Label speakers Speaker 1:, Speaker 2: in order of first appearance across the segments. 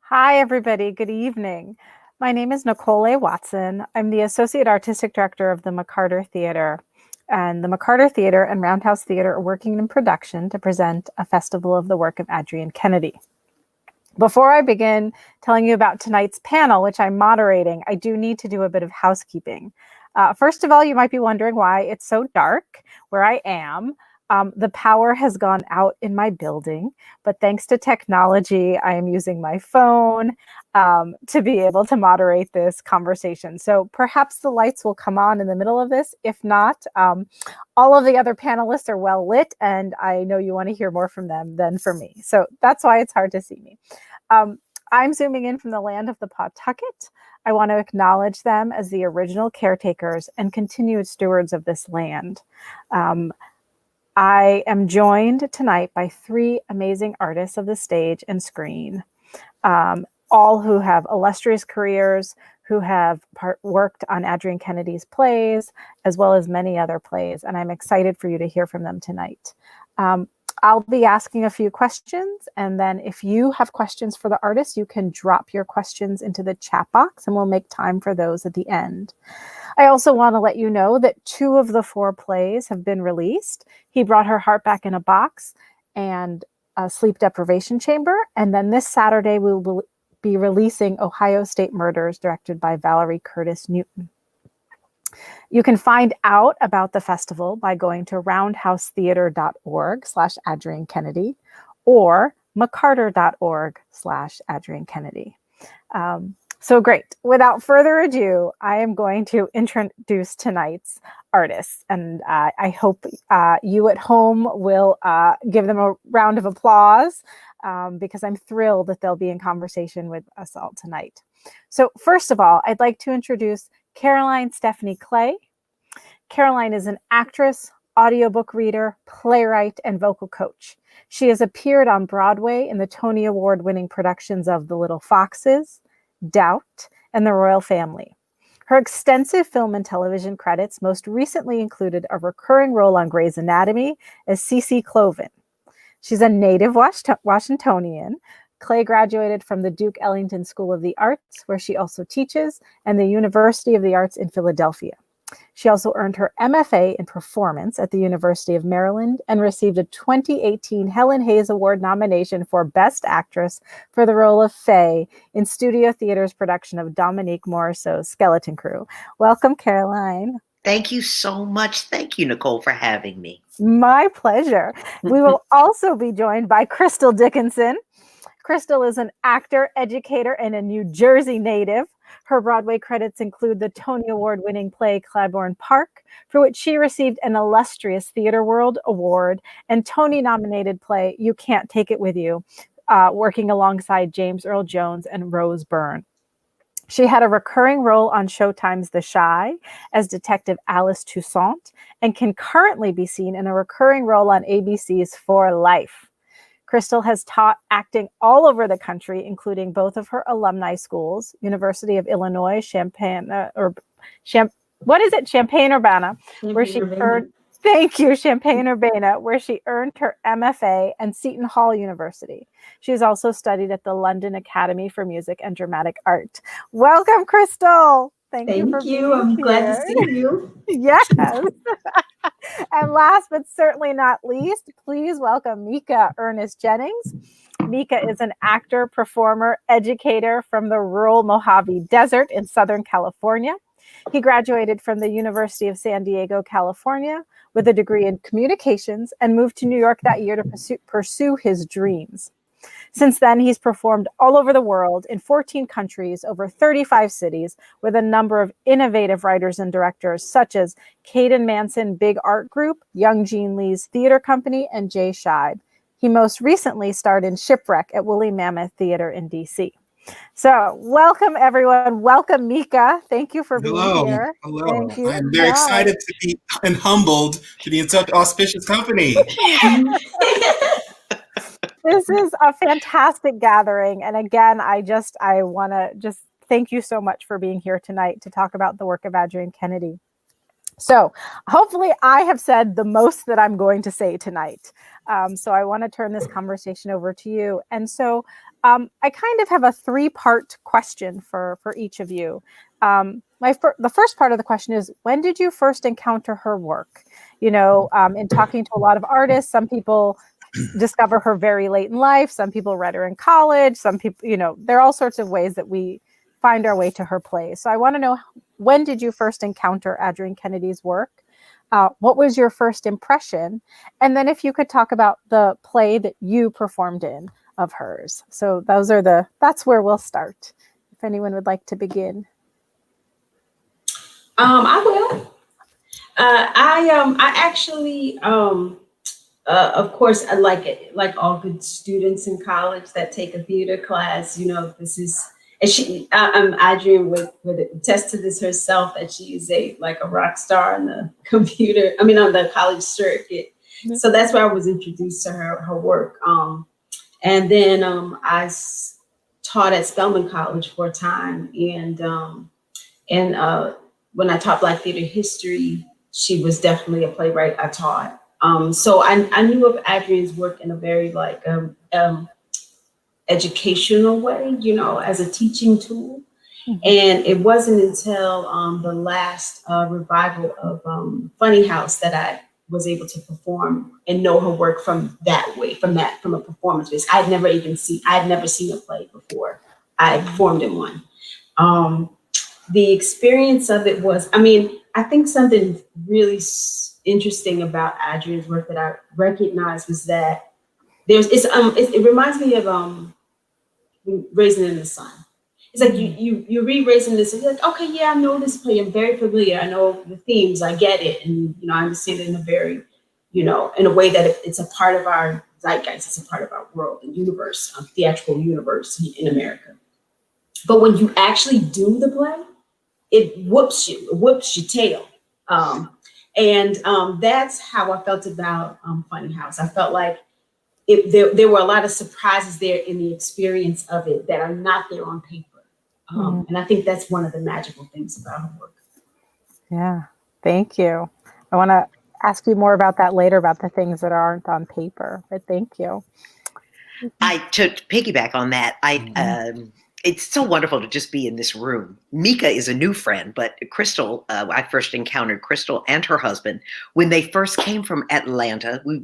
Speaker 1: Hi, everybody. Good evening. My name is Nicole A. Watson. I'm the Associate Artistic Director of the McCarter Theater. And the McCarter Theater and Roundhouse Theater are working in production to present a festival of the work of Adrienne Kennedy. Before I begin telling you about tonight's panel, which I'm moderating, I do need to do a bit of housekeeping. First of all, you might be wondering why it's so dark where I am. The power has gone out in my building, but thanks to technology, I am using my phone to be able to moderate this conversation. So perhaps the lights will come on in the middle of this. If not, all of the other panelists are well lit, and I know you want to hear more from them than from me. So that's why it's hard to see me. I'm zooming in from the land of the Pawtucket. I want to acknowledge them as the original caretakers and continued stewards of this land. I am joined tonight by three amazing artists of the stage and screen, all who have illustrious careers, who have worked on Adrienne Kennedy's plays, as well as many other plays, and I'm excited for you to hear from them tonight. I'll be asking a few questions, and then if you have questions for the artists, you can drop your questions into the chat box, and we'll make time for those at the end. I also want to let you know that 2 of the 4 plays have been released. He Brought Her Heart Back in a Box and Sleep Deprivation Chamber. And then this Saturday, we will be releasing Ohio State Murders, directed by Valerie Curtis Newton. You can find out about the festival by going to roundhousetheater.org/Adrienne Kennedy or mccarter.org/Adrienne Kennedy. So great. Without further ado, I am going to introduce tonight's artists, and I hope you at home will give them a round of applause because I'm thrilled that they'll be in conversation with us all tonight. So first of all, I'd like to introduce Caroline Stephanie Clay. Caroline is an actress, audiobook reader, playwright, and vocal coach. She has appeared on Broadway in the Tony Award-winning productions of The Little Foxes, Doubt, and The Royal Family. Her extensive film and television credits most recently included a recurring role on Grey's Anatomy as Cece Cloven. She's a native Washingtonian. Clay graduated from the Duke Ellington School of the Arts, where she also teaches, and the University of the Arts in Philadelphia. She also earned her MFA in performance at the University of Maryland and received a 2018 Helen Hayes Award nomination for Best Actress for the role of Faye in Studio Theater's production of Dominique Morisseau's Skeleton Crew. Welcome, Caroline.
Speaker 2: Thank you so much. Thank you, Nicole, for having me.
Speaker 1: My pleasure. We will also be joined by Crystal Dickinson. Crystal is an actor, educator, and a New Jersey native. Her Broadway credits include the Tony Award-winning play Claiborne Park, for which she received an illustrious Theater World Award, and Tony-nominated play You Can't Take It With You, working alongside James Earl Jones and Rose Byrne. She had a recurring role on Showtime's The Chi as Detective Alice Toussaint, and can currently be seen in a recurring role on ABC's For Life. Crystal has taught acting all over the country, including both of her alumni schools, University of Illinois, Champaign-Urbana, where she earned, Champaign-Urbana, where she earned her MFA, and Seton Hall University. She has also studied at the London Academy for Music and Dramatic Art. Welcome, Crystal. Thank you for being
Speaker 3: I'm
Speaker 1: here.
Speaker 3: glad to see you.
Speaker 1: Yes. And last but certainly not least, please welcome Mikéah Ernest Jennings. Mikéah is an actor, performer, educator from the rural Mojave Desert in Southern California. He graduated from the University of San Diego, California, with a degree in communications and moved to New York that year to pursue his dreams. Since then, he's performed all over the world in 14 countries, over 35 cities, with a number of innovative writers and directors such as Caden Manson Big Art Group, Young Jean Lee's Theater Company, and Jay Scheib. He most recently starred in Shipwreck at Woolly Mammoth Theater in DC. So welcome, everyone. Welcome, Mikéah. Thank you for being here.
Speaker 4: Hello.
Speaker 1: Thank you.
Speaker 4: I'm very excited to be and humbled to be in such auspicious company.
Speaker 1: This is a fantastic gathering. And again, I want to just thank you so much for being here tonight to talk about the work of Adrienne Kennedy. So hopefully I have said the most that I'm going to say tonight. So I want to turn this conversation over to you. And so I kind of have a three-part question for each of you. The first part of the question is, when did you first encounter her work? You know, in talking to a lot of artists, some people discover her very late in life. Some people read her in college. Some people, you know, there are all sorts of ways that we find our way to her plays. So I want to know, when did you first encounter Adrienne Kennedy's work? What was your first impression? And then if you could talk about the play that you performed in of hers. So that's where we'll start. If anyone would like to begin.
Speaker 3: I will. I actually, of course, I like all good students in college that take a theater class. You know, this is, and Adrienne would attest to this herself, that she is a rock star on the on the college circuit. Mm-hmm. So that's where I was introduced to her work. And then I taught at Spelman College for a time, and when I taught Black theater history, she was definitely a playwright I taught. So I knew of Adrienne's work in a very educational way, you know, as a teaching tool. Mm-hmm. And it wasn't until the last revival of Funny House that I was able to perform and know her work from that way, from a performance base. I'd never seen a play before I performed in one. The experience of it was, I think something really interesting about Adrienne's work that I recognized was that it reminds me of Raisin in the Sun. It's like you read Raisin in the Sun, you're like, okay, yeah, I know this play, I'm very familiar, I know the themes, I get it, and you know, I understand it in a very, you know, in a way that it's a part of our zeitgeist, it's a part of our world and universe, theatrical universe in America. But when you actually do the play, it whoops your tail. That's how I felt about Funny House. I felt like there were a lot of surprises there in the experience of it that are not there on paper. And I think that's one of the magical things about her work.
Speaker 1: Yeah, thank you. I want to ask you more about that later, about the things that aren't on paper, but thank you.
Speaker 2: To piggyback on that, it's so wonderful to just be in this room. Mikéah is a new friend, but Crystal, I first encountered Crystal and her husband when they first came from Atlanta. We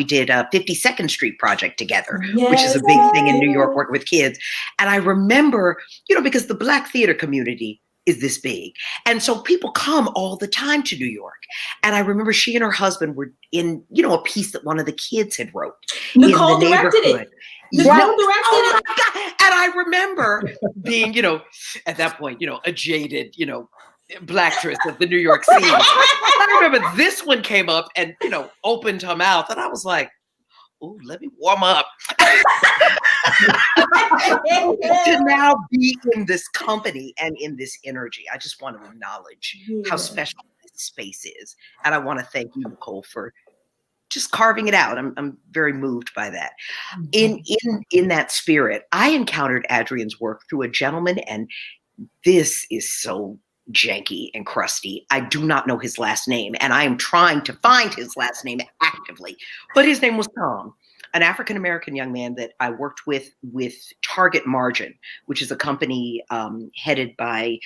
Speaker 2: did a 52nd Street project together, yes, which is a big thing in New York, working with kids. And I remember, you know, because the Black theater community is this big. And so people come all the time to New York. And I remember she and her husband were in, you know, a piece that one of the kids had wrote.
Speaker 3: Nicole directed it.
Speaker 2: Nicole directed it. God. And I remember being, you know, at that point, you know, a jaded, you know, Blacktress of the New York scene. I remember this one came up and, you know, opened her mouth. And I was like, oh, let me warm up. To now be in this company and in this energy. I just want to acknowledge how special this space is. And I want to thank you, Nicole, for just carving it out. I'm very moved by that. In that spirit, I encountered Adrienne's work through a gentleman, and this is so janky and crusty. I do not know his last name, and I am trying to find his last name actively, but his name was Tom, an African-American young man that I worked with Target Margin, which is a company headed by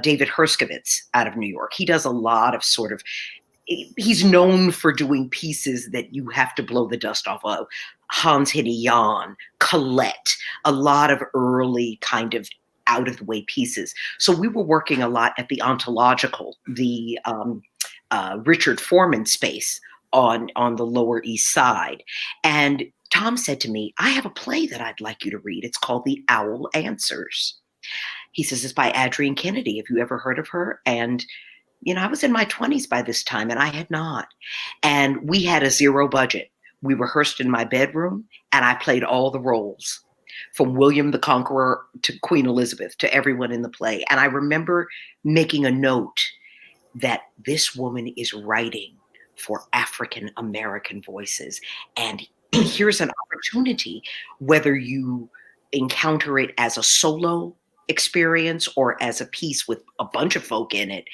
Speaker 2: David Herskovitz out of New York. He does a lot of he's known for doing pieces that you have to blow the dust off of. Hans Henne Jan, Colette, a lot of early kind of out of the way pieces. So we were working a lot at the Ontological, the Richard Foreman space on the Lower East Side. And Tom said to me, I have a play that I'd like you to read. It's called The Owl Answers. He says, it's by Adrienne Kennedy. Have you ever heard of her? And you know, I was in my 20s by this time, and I had not. And we had a zero budget. We rehearsed in my bedroom, and I played all the roles, from William the Conqueror to Queen Elizabeth to everyone in the play. And I remember making a note that this woman is writing for African American voices. And here's an opportunity, whether you encounter it as a solo experience or as a piece with a bunch of folk in it.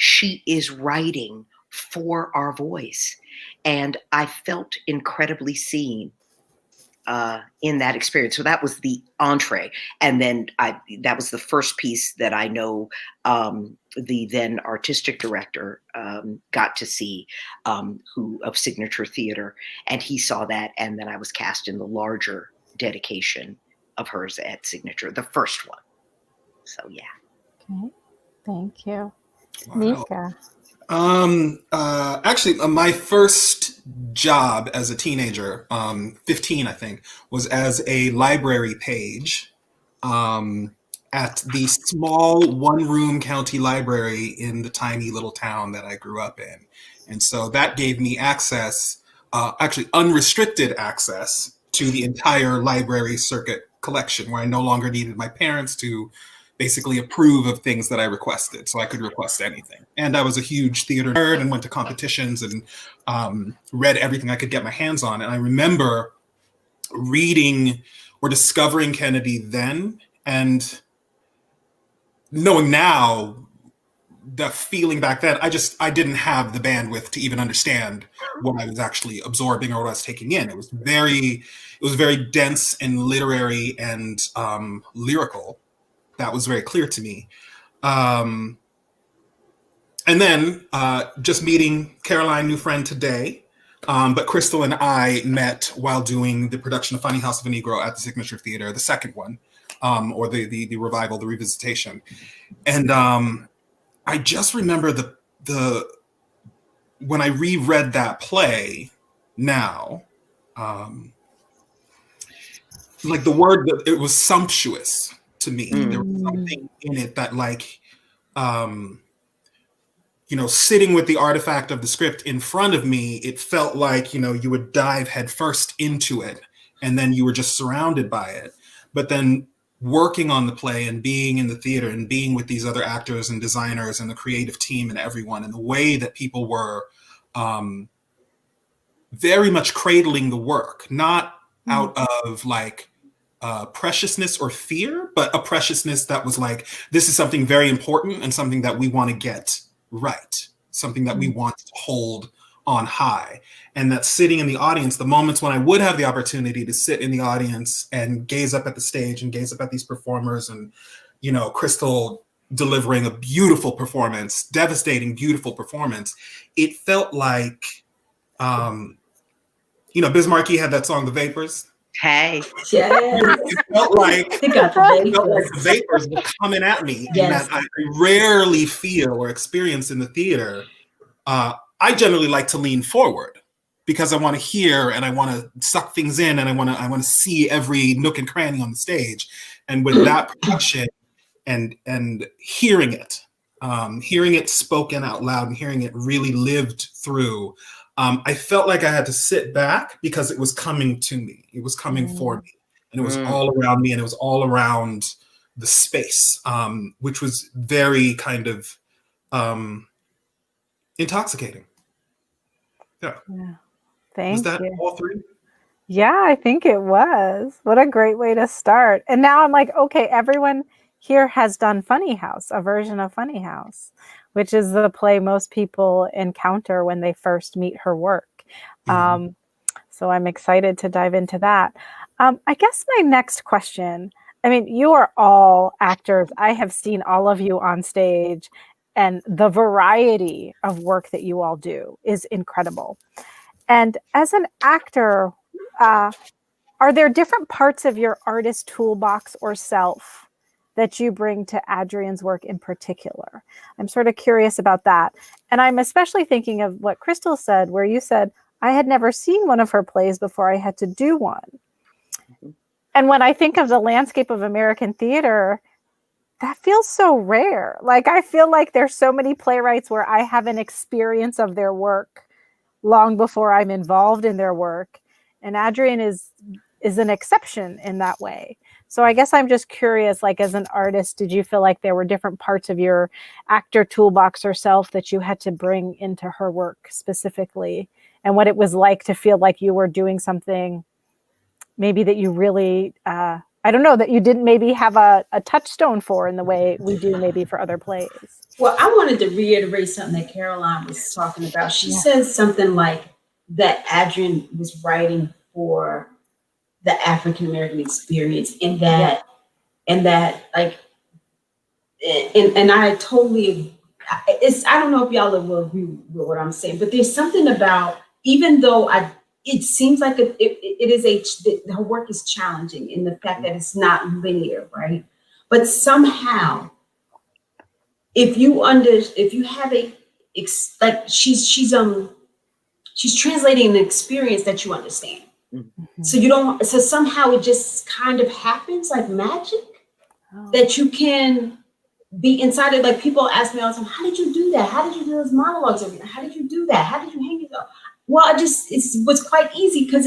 Speaker 2: she is writing for our voice. And I felt incredibly seen in that experience. So that was the entree. And then that was the first piece that I know the then artistic director got to see, who of Signature Theater, and he saw that. And then I was cast in the larger dedication of hers at Signature, the first one. So yeah.
Speaker 1: Okay, thank you.
Speaker 4: Wow.
Speaker 1: Mikéah.
Speaker 4: Actually, my first job as a teenager, 15, I think, was as a library page at the small one-room county library in the tiny little town that I grew up in. And so that gave me access, actually unrestricted access to the entire library circuit collection, where I no longer needed my parents to basically approve of things that I requested, so I could request anything. And I was a huge theater nerd and went to competitions and read everything I could get my hands on. And I remember reading or discovering Kennedy then, and knowing now, the feeling back then, I didn't have the bandwidth to even understand what I was actually absorbing or what I was taking in. It was very dense and literary and lyrical. That was very clear to me. And then just meeting Caroline, new friend today, but Crystal and I met while doing the production of Funny House of a Negro at the Signature Theater, the second one, or the revival, the revisitation. And I just remember the when I reread that play now, like the word that it was sumptuous to me. There was something in it that, like, sitting with the artifact of the script in front of me, it felt like, you would dive headfirst into it and then you were just surrounded by it. But then working on the play and being in the theater and being with these other actors and designers and the creative team and everyone, and the way that people were very much cradling the work, not out of like preciousness or fear, but a preciousness that was like, this is something very important and something that we want to get right, something that we want to hold on high. And that sitting in the audience, the moments when I would have the opportunity to sit in the audience and gaze up at the stage and gaze up at these performers, and Crystal delivering a beautiful performance, devastating, beautiful performance, it felt like, Biz Markie had that song, The Vapors.
Speaker 2: Hey.
Speaker 3: Yes.
Speaker 4: It felt like the vapors were coming at me,
Speaker 3: Yes.
Speaker 4: and that I rarely feel or experience in the theater. I generally like to lean forward because I want to hear and I want to suck things in, and I want to see every nook and cranny on the stage. And with that production and hearing it spoken out loud and hearing it really lived through, I felt like I had to sit back because it was coming to me. It was coming for me, and it was all around me, and it was all around the space, which was very kind of intoxicating. Yeah.
Speaker 1: Thank
Speaker 4: was that
Speaker 1: you.
Speaker 4: all three?
Speaker 1: Yeah, I think it was. What a great way to start. And now I'm like, okay, everyone here has done Funny House, a version of Funny House, which is the play most people encounter when they first meet her work. So I'm excited to dive into that. I guess my next question, I mean, you are all actors. I have seen all of you on stage, and the variety of work that you all do is incredible. And as an actor, are there different parts of your artist toolbox or self that you bring to Adrienne's work in particular? I'm sort of curious about that. And I'm especially thinking of what Crystal said, where you said, I had never seen one of her plays before I had to do one. And when I think of the landscape of American theater, that feels so rare. Like, I feel like there's so many playwrights where I have an experience of their work long before I'm involved in their work. And Adrienne is an exception in that way. So I guess I'm just curious, like, as an artist, did you feel like there were different parts of your actor toolbox or self that you had to bring into her work specifically, and what it was like to feel like you were doing something maybe that you really I don't know, that you didn't maybe have a touchstone for in the way we do maybe for other plays?
Speaker 3: Well, I wanted to reiterate something that Caroline was talking about. She says something like that Adrian was writing for the African American experience, and that like, and I totally, I don't know if y'all will agree with what I'm saying, but there's something about, even though it seems like her work is challenging in the fact that it's not linear, right? But somehow, if you have like she's translating an experience that you understand. Mm-hmm. So somehow it just kind of happens like magic, that you can be inside it. Like, people ask me all the time, how did you do that? How did you do those monologues? How did you do that? How did you hang yourself? Well, it was quite easy because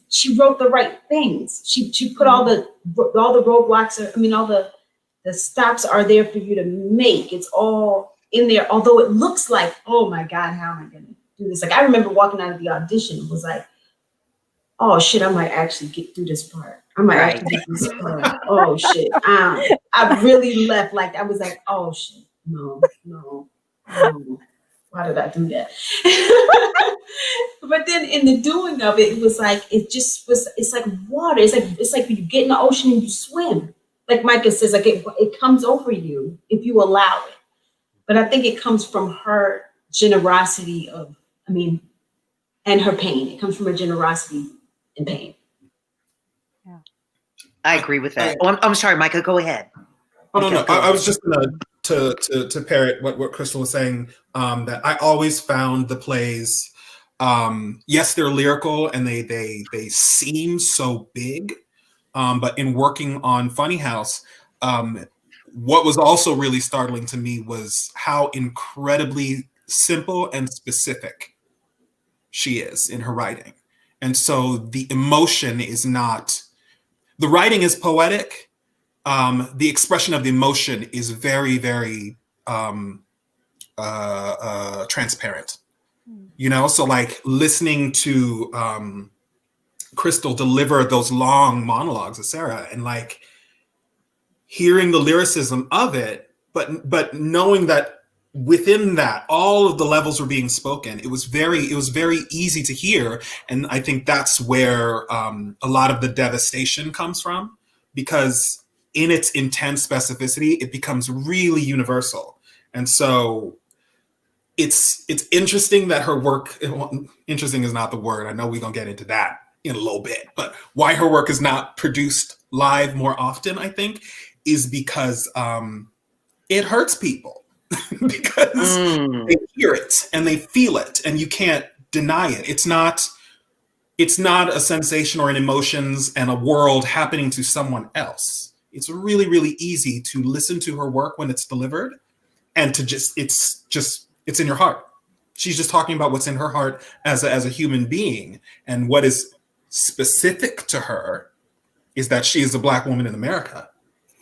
Speaker 3: she wrote the right things. She put all the roadblocks, all the stops are there for you to make. It's all in there. Although it looks like, oh my God, how am I going to do this? Like, I remember walking out of the audition and was like, oh shit, I might actually get through this part. I might actually get through this part. Oh shit. I really left like, I was like, oh shit, no. Why did I do that? But then in the doing of it, it was like, it's like water. It's like you get in the ocean and you swim. Like Mikéah says, like it comes over you if you allow it. But I think it comes from her generosity and her pain. It comes from her generosity and pain.
Speaker 2: Yeah, I agree with that. Oh, I'm sorry, Mikéah, go ahead.
Speaker 4: Oh, no. I was just gonna to parrot what Crystal was saying, that I always found the plays, yes, they're lyrical and they seem so big, but in working on Funny House, what was also really startling to me was how incredibly simple and specific she is in her writing. And so the emotion is not, the writing is poetic. The expression of the emotion is very, very transparent, So like listening to Crystal deliver those long monologues of Sarah and like hearing the lyricism of it, but knowing that within that, all of the levels were being spoken. It was very easy to hear. And I think that's where a lot of the devastation comes from, because in its intense specificity, it becomes really universal. And so it's interesting that her work, interesting is not the word. I know we're going to get into that in a little bit, but why her work is not produced live more often, I think, is because it hurts people. Because they hear it and they feel it and you can't deny it. It's not a sensation or an emotions and a world happening to someone else. It's really, really easy to listen to her work when it's delivered and to it's in your heart. She's just talking about what's in her heart as a human being. And what is specific to her is that she is a Black woman in America.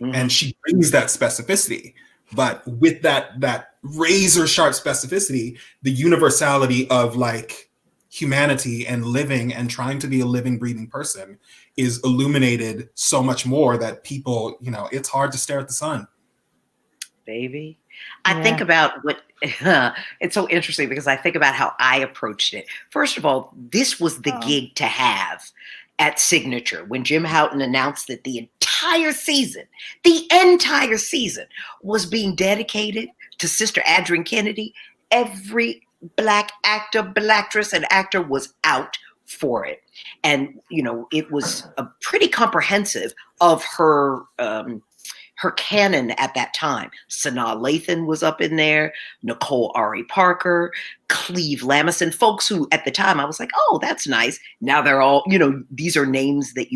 Speaker 4: And she brings that specificity. But with that razor sharp specificity, the universality of like humanity and living and trying to be a living, breathing person is illuminated so much more that people, it's hard to stare at the sun.
Speaker 2: Baby. I think about what, it's so interesting because I think about how I approached it. First of all, this was the gig to have at Signature when Jim Houghton announced that the entire season was being dedicated to Sister Adrienne Kennedy. Every Black actor, Blacktress, and actor was out for it. And, it was a pretty comprehensive of her canon at that time. Sanaa Lathan was up in there, Nicole A. Parker, Cleve Lamison, folks who at the time I was like, oh, that's nice. Now they're all, these are names that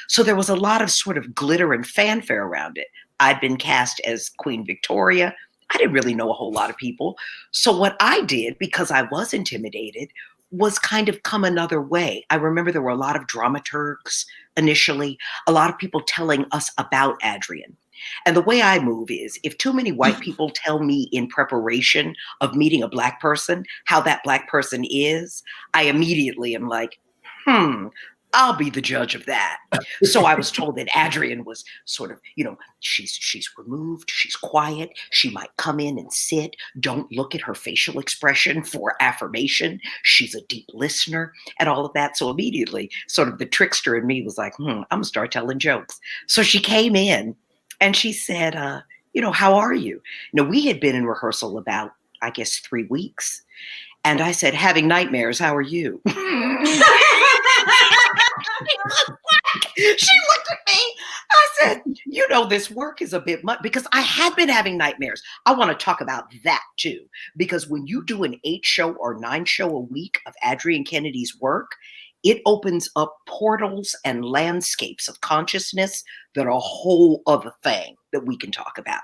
Speaker 2: So there was a lot of sort of glitter and fanfare around it. I'd been cast as Queen Victoria. I didn't really know a whole lot of people. So what I did, because I was intimidated, was kind of come another way. I remember there were a lot of dramaturgs initially, a lot of people telling us about Adrian. And the way I move is if too many white people tell me in preparation of meeting a Black person how that Black person is, I immediately am like, I'll be the judge of that. So I was told that Adrian was sort of, she's removed, she's quiet, she might come in and sit. Don't look at her facial expression for affirmation. She's a deep listener and all of that. So immediately, sort of the trickster in me was like, I'm gonna start telling jokes. So she came in and she said, how are you? We had been in rehearsal about, I guess, 3 weeks. And I said, having nightmares, how are you? She looked at me. I said, this work is a bit much, because I had been having nightmares. I want to talk about that too, because when you do an 8-show or 9-show a week of Adrienne Kennedy's work, it opens up portals and landscapes of consciousness that are a whole other thing that we can talk about.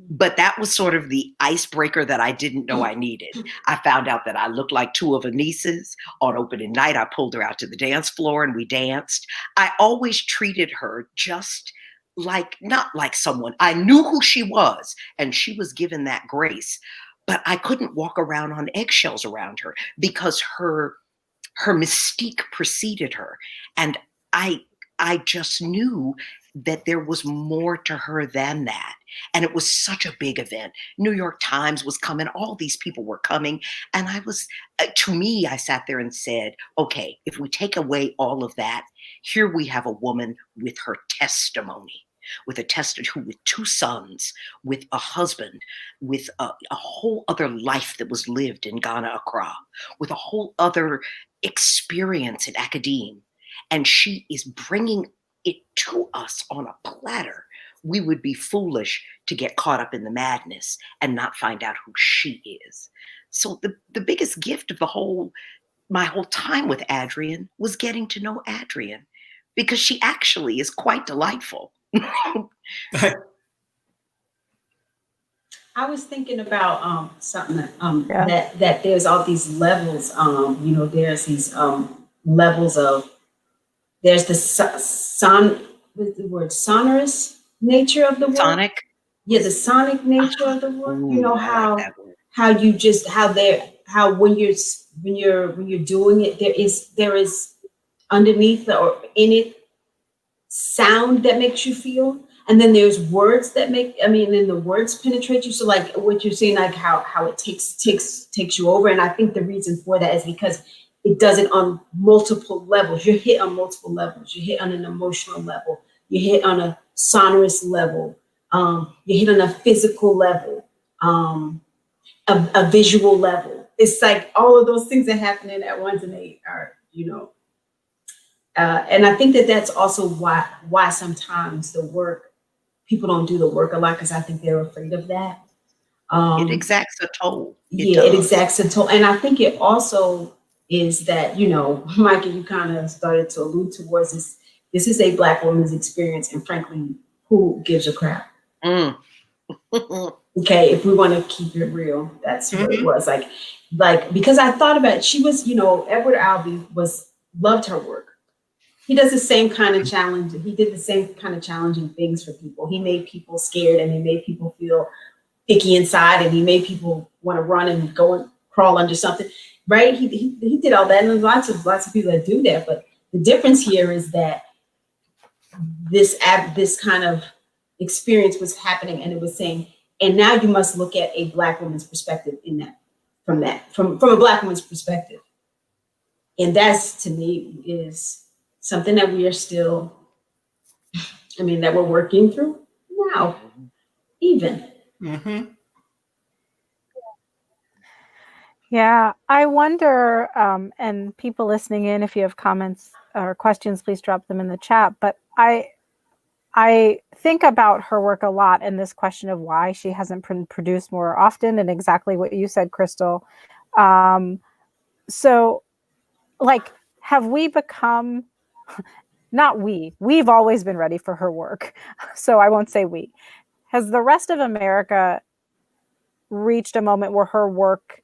Speaker 2: But that was sort of the icebreaker that I didn't know I needed. I found out that I looked like 2 of her nieces. On opening night, I pulled her out to the dance floor and we danced. I always treated her just not like someone. I knew who she was, and she was given that grace. But I couldn't walk around on eggshells around her because her mystique preceded her. And I just knew that there was more to her than that. And it was such a big event. New York Times was coming. All these people were coming. And to me, I sat there and said, okay, if we take away all of that, here we have a woman with her testimony, with with 2 sons, with a husband, with a whole other life that was lived in Ghana, Accra, with a whole other experience in academia. And she is bringing it to us on a platter. We would be foolish to get caught up in the madness and not find out who she is. So the biggest gift of my whole time with Adrienne was getting to know Adrienne, because she actually is quite delightful.
Speaker 3: I was thinking about something that there's all these levels. There's these levels of, there's the sonorous nature of the work.
Speaker 2: Sonic.
Speaker 3: Yeah, the sonic nature of the work.
Speaker 2: Ooh,
Speaker 3: how
Speaker 2: like
Speaker 3: when you're doing it, there is underneath or in it sound that makes you feel. And then there's words that and the words penetrate you. So like what you're saying, like how it takes you over. And I think the reason for that is because it does it on multiple levels. You're hit on multiple levels. You're hit on an emotional level. You're hit on a sonorous level. You're hit on a physical level, a visual level. It's like all of those things are happening at once, and they are, and I think that's also why sometimes people don't do the work a lot, because I think they're afraid of that.
Speaker 2: It exacts a toll.
Speaker 3: It exacts a toll. And I think it also is that, Mikéah, you kind of started to allude towards this. This is a Black woman's experience, and frankly, who gives a crap? Okay, if we want to keep it real, that's what it was. Like because I thought about it, she was, Edward Albee loved her work. He does the same kind of challenge. He did the same kind of challenging things for people. He made people scared, and he made people feel icky inside, and he made people want to run and go and crawl under something, right? He did all that, and there's lots of people that do that. But the difference here is that this kind of experience was happening, and it was saying, and now you must look at a Black woman's perspective from a Black woman's perspective. And that's, to me, is something that we are still, that we're working through now, even.
Speaker 4: Mm-hmm.
Speaker 1: Yeah, I wonder, and people listening in, if you have comments or questions, please drop them in the chat. But I think about her work a lot, and this question of why she hasn't been produced more often, and exactly what you said, Crystal. So, have we become, we've always been ready for her work. So I won't say we. Has the rest of America reached a moment where her work,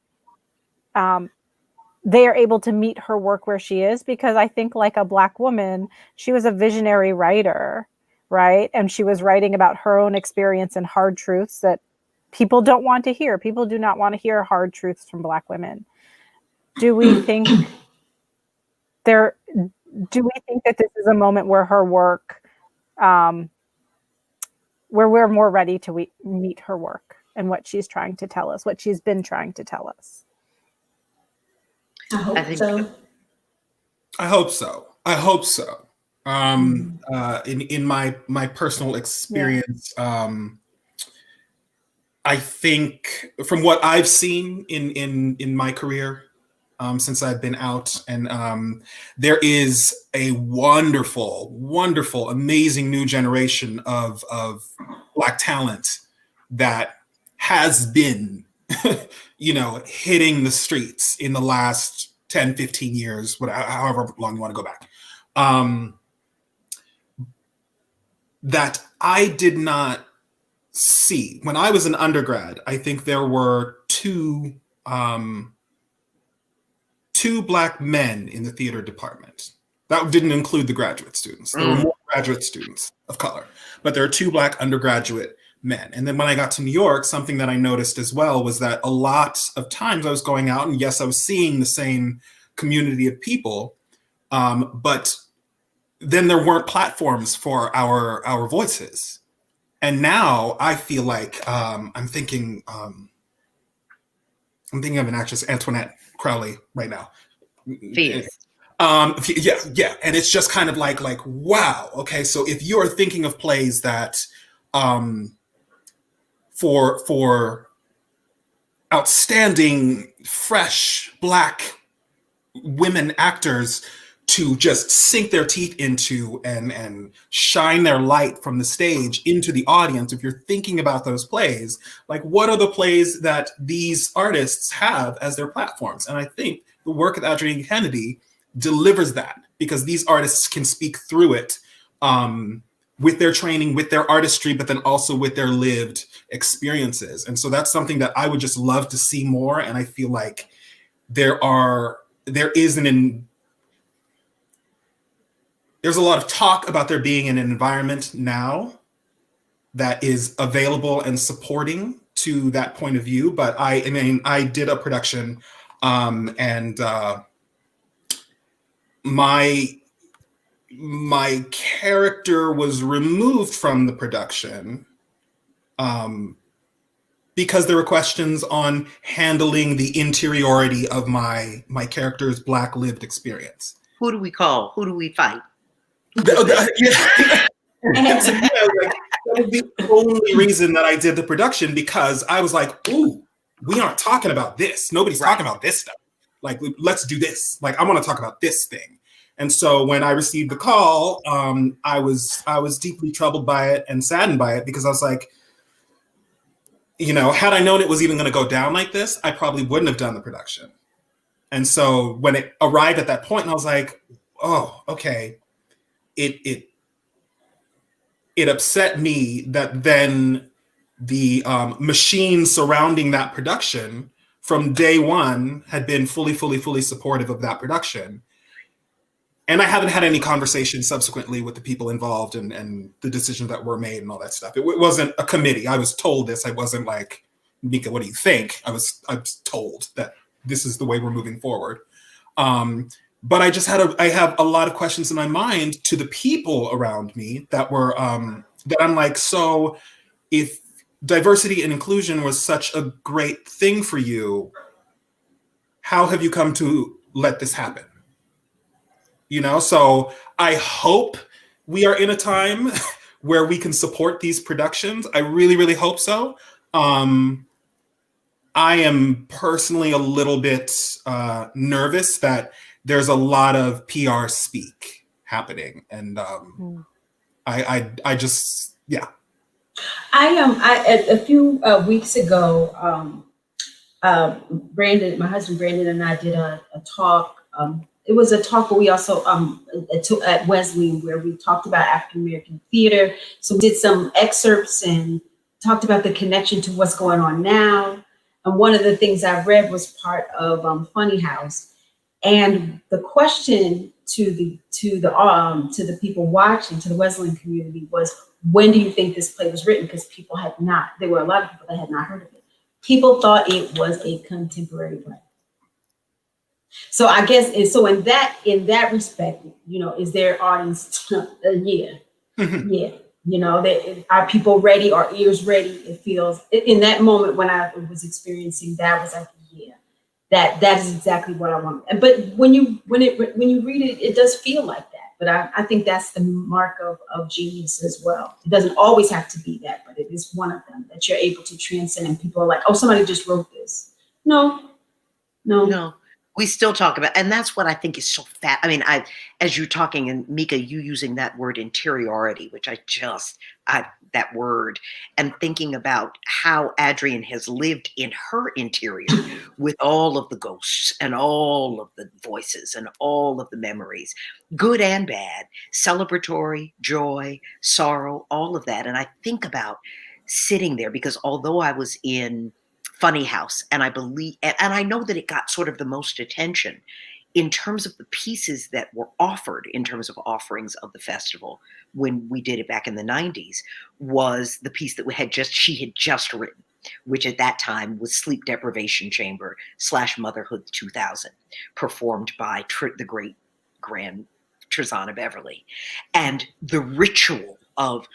Speaker 1: they are able to meet her work where she is? Because I think, like a Black woman, she was a visionary writer, right? And she was writing about her own experience and hard truths that people don't want to hear. People do not want to hear hard truths from Black women. Do we think do we think that this is a moment where her work, where we're more ready to meet her work and what she's trying to tell us, what she's been trying to tell us?
Speaker 3: I hope so.
Speaker 4: I hope so. I hope so. In my personal experience, I think from what I've seen in my career, since I've been out, and there is a wonderful, amazing new generation of Black talent that has been, hitting the streets in the last 10, 15 years, however long you want to go back. That I did not see. When I was an undergrad, I think there were two Black men in the theater department. That didn't include the graduate students. There were more graduate students of color, but there are two Black undergraduate men. And then when I got to New York, something that I noticed as well was that a lot of times I was going out, and yes, I was seeing the same community of people, but then there weren't platforms for our voices. And now I feel like I'm thinking of an actress, Antoinette Crowley, right now.
Speaker 2: Fierce.
Speaker 4: Yeah. And it's just kind of like, wow. Okay. So if you're thinking of plays that for outstanding, fresh Black women actors to just sink their teeth into and shine their light from the stage into the audience, if you're thinking about those plays, like, what are the plays that these artists have as their platforms? And I think the work of Adrienne Kennedy delivers that, because these artists can speak through it with their training, with their artistry, but then also with their lived experiences. And so that's something that I would just love to see more. And I feel like there's a lot of talk about there being an environment now that is available and supporting to that point of view. But I did a production, and my character was removed from the production because there were questions on handling the interiority of my character's Black lived experience.
Speaker 2: Who do we call? Who do we fight?
Speaker 4: That was the only reason that I did the production, because I was like, ooh, we aren't talking about this. Nobody's talking about this stuff. Like, let's do this. Like, I want to talk about this thing. And so when I received the call, I was deeply troubled by it and saddened by it, because I was like, had I known it was even going to go down like this, I probably wouldn't have done the production. And so when it arrived at that point, and I was like, oh, okay. It upset me that then the machine surrounding that production from day one had been fully supportive of that production. And I haven't had any conversation subsequently with the people involved and the decisions that were made and all that stuff. It wasn't a committee. I was told this. I wasn't like, Mikéah, what do you think? I was told that this is the way we're moving forward. But I have a lot of questions in my mind to the people around me that were, that I'm like, so if diversity and inclusion was such a great thing for you, how have you come to let this happen? So I hope we are in a time where we can support these productions. I really, really hope so. I am personally a little bit nervous that there's a lot of PR speak happening, and I just, yeah.
Speaker 3: A few weeks ago, Brandon, my husband Brandon, and I did a talk. It was a talk, but we also at Wesleyan, where we talked about African American theater. So we did some excerpts and talked about the connection to what's going on now. And one of the things I read was part of Funny House. And the question to the people watching, to the Wesleyan community, was, when do you think this play was written? Because there were a lot of people that had not heard of it. People thought it was a contemporary play. So I guess, and so in that respect, is their audience? Yeah, yeah. Are people ready? Are ears ready? It feels in that moment when I was experiencing that, was like, yeah, that is exactly what I want. But when you read it, it does feel like that. But I think that's the mark of genius as well. It doesn't always have to be that, but it is one of them that you're able to transcend. And people are like, oh, somebody just wrote this. No.
Speaker 2: We still talk about, and that's what I think is so fat. I mean, as you're talking, and Mikéah, you using that word interiority, which that word, and thinking about how Adrienne has lived in her interior with all of the ghosts and all of the voices and all of the memories, good and bad, celebratory, joy, sorrow, all of that. And I think about sitting there, because although I was in Funny House, and I believe, and I know that it got sort of the most attention in terms of the pieces that were offered, in terms of offerings of the festival when we did it back in the 90s, was the piece that she had just written, which at that time was Sleep Deprivation Chamber / Motherhood 2000, performed by the great Grand Trezana Beverly. And the ritual of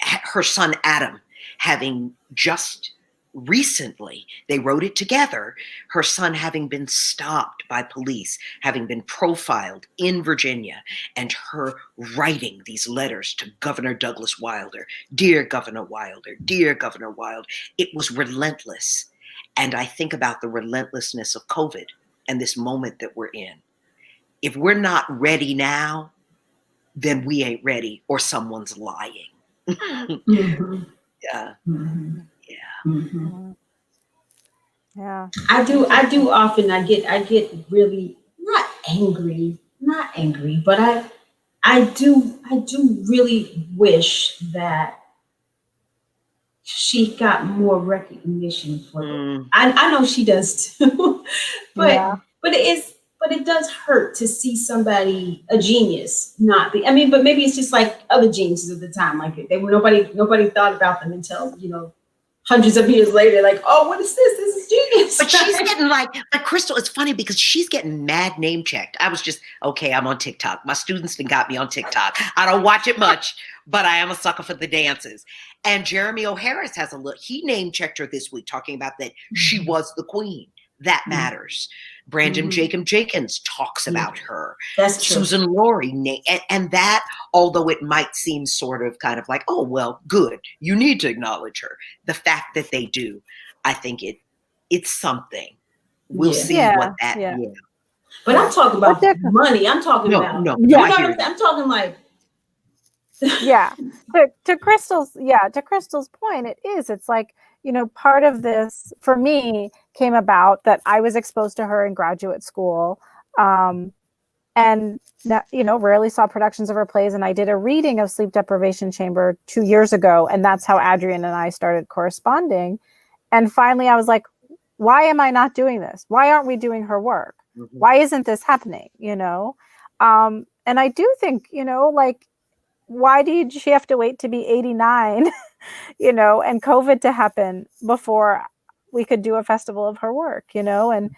Speaker 2: her son Adam having just recently, they wrote it together, her son having been stopped by police, having been profiled in Virginia, and her writing these letters to Governor Douglas Wilder, dear Governor Wilder, dear Governor Wilder. It was relentless. And I think about the relentlessness of COVID and this moment that we're in. If we're not ready now, then we ain't ready, or someone's lying.
Speaker 3: Mm-hmm.
Speaker 2: Yeah.
Speaker 3: Mm-hmm.
Speaker 2: Yeah.
Speaker 3: Mm-hmm.
Speaker 1: Yeah.
Speaker 3: I do often, I get really not angry, but I do really wish that she got more recognition for it. I know she does too, but it does hurt to see somebody, a genius, not be. I mean, but maybe it's just like other geniuses at the time, like nobody thought about them until hundreds of years later, like, oh, what is this? This is genius.
Speaker 2: But she's getting like Crystal, it's funny because she's getting mad name checked. I was just, okay, I'm on TikTok. My students done got me on TikTok. I don't watch it much, but I am a sucker for the dances. And Jeremy O'Harris has he name checked her this week, talking about that she was the queen. That matters. Brandon Jacob Jenkins talks about her.
Speaker 3: That's true.
Speaker 2: Susan Laurie, and that, although it might seem sort of kind of like, oh, well, good, you need to acknowledge her. The fact that they do, I think it's something. We'll see what that is.
Speaker 3: But I'm talking about money. I'm talking about I'm talking like
Speaker 1: to Crystal's point, it's like, part of this for me came about that I was exposed to her in graduate school, and that, rarely saw productions of her plays. And I did a reading of Sleep Deprivation Chamber 2 years ago, and that's how Adrian and I started corresponding. And finally I was like, why am I not doing this? Why aren't we doing her work? Mm-hmm. Why isn't this happening? And I do think, like, why did she have to wait to be 89, and COVID to happen before we could do a festival of her work, and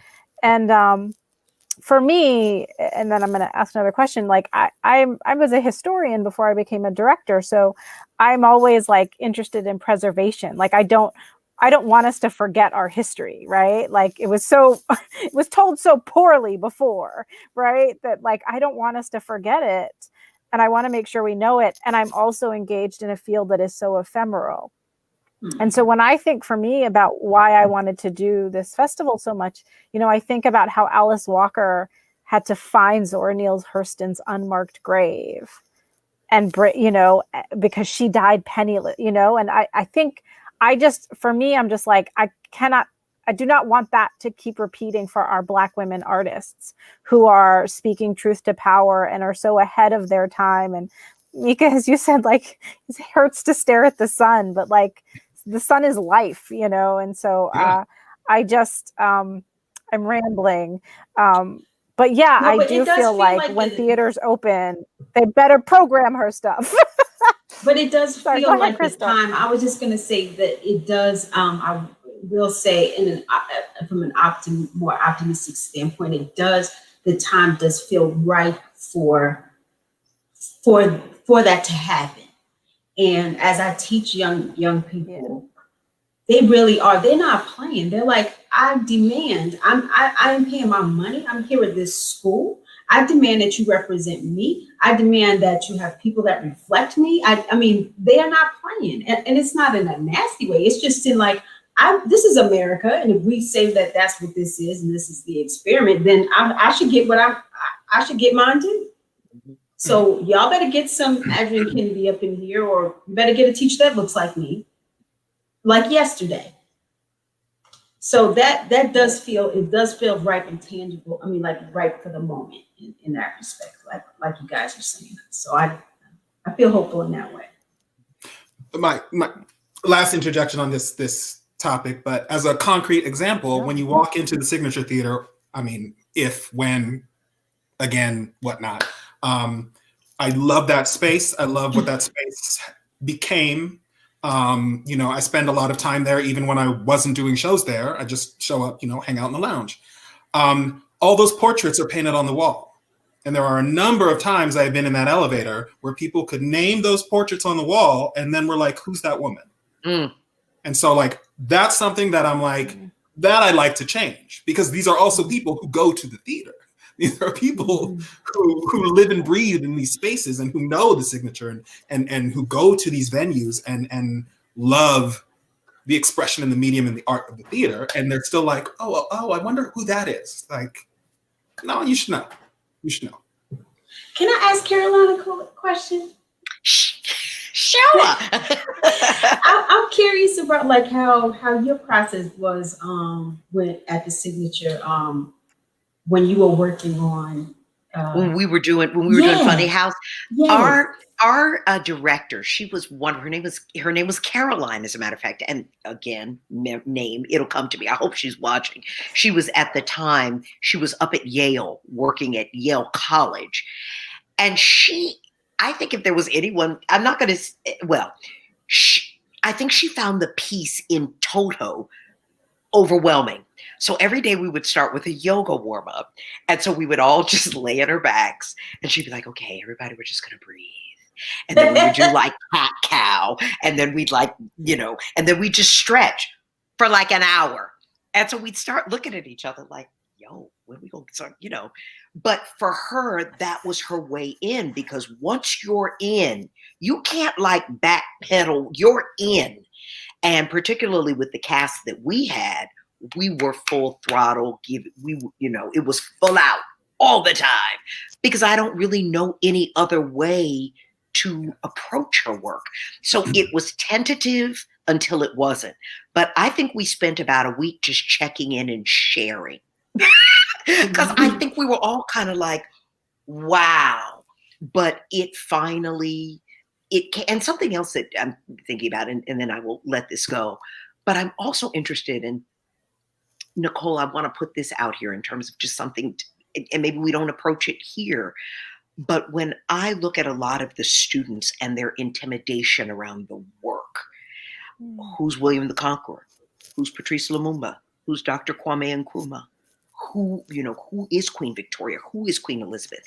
Speaker 1: for me, and then I'm going to ask another question. Like I was a historian before I became a director. So I'm always like interested in preservation. Like I don't want us to forget our history, right? Like it was told so poorly before, right? That like, I don't want us to forget it. And I want to make sure we know it. And I'm also engaged in a field that is so ephemeral. Mm-hmm. And so when I think for me about why I wanted to do this festival so much, I think about how Alice Walker had to find Zora Neale Hurston's unmarked grave and, because she died penniless, and I think I'm just like, I do not want that to keep repeating for our Black women artists who are speaking truth to power and are so ahead of their time. And Mikéah, as you said, like, it hurts to stare at the sun, but like the sun is life, and so I just, I'm rambling. But yeah, I do feel like when theaters open, they better program her stuff.
Speaker 3: But it does feel like the time. I was just going to say that it does. will say from an more optimistic standpoint, the time does feel right for that to happen. And as I teach young people, they really are. They're not playing. They're like, I demand. I am paying my money. I'm here at this school. I demand that you represent me. I demand that you have people that reflect me. I mean, they are not playing, and it's not in a nasty way. It's just in like, this is America, and if we say that that's what this is, and this is the experiment, then I should get I should get mine too. So y'all better get some Adrienne Kennedy up in here, or you better get a teacher that looks like me, like yesterday. So that does feel ripe and tangible. I mean, like ripe for the moment in that respect, like you guys are saying. So I feel hopeful in that way.
Speaker 4: My last interjection on this topic, but as a concrete example, when you walk into the Signature Theater, I mean, when, again, whatnot. I love that space. I love what that space became. I spend a lot of time there, even when I wasn't doing shows there. I just show up, hang out in the lounge. All those portraits are painted on the wall. And there are a number of times I've been in that elevator where people could name those portraits on the wall, and then we're like, who's that woman? Mm. And so like, that's something that I'm like, that I'd like to change, because these are also people who go to the theater. These are people who live and breathe in these spaces and who know the Signature and who go to these venues and love the expression and the medium and the art of the theater. And they're still like, oh, I wonder who that is. Like, no, you should know. You should know.
Speaker 3: Can I ask Caroline a question?
Speaker 2: Sure.
Speaker 3: I'm curious about like how your process was when at the Signature. When you were working on
Speaker 2: when we were doing Funny House, our director, her name was Caroline, as a matter of fact, and again, name, it'll come to me. I hope she's watching. She was up at Yale, working at Yale College, and I think if there was anyone, I'm not going to, I think she found the piece in Toto overwhelming. So every day we would start with a yoga warm up. And so we would all just lay on our backs, and she'd be like, okay, everybody, we're just going to breathe. And then we would do like cat cow. And then we'd and then we'd just stretch for like an hour. And so we'd start looking at each other like, yo, when we going to start, But for her, that was her way in, because once you're in, you can't like backpedal, you're in. And particularly with the cast that we had, we were full throttle. It was full out all the time, because I don't really know any other way to approach her work. So it was tentative until it wasn't. But I think we spent about a week just checking in and sharing, because I think we were all kind of like, wow. But it finally, and something else that I'm thinking about, and then I will let this go. But I'm also interested in, Nicole, I want to put this out here in terms of just something, and maybe we don't approach it here, but when I look at a lot of the students and their intimidation around the work, who's William the Conqueror? Who's Patrice Lumumba? Who's Dr. Kwame Nkrumah? Who is Queen Victoria? Who is Queen Elizabeth?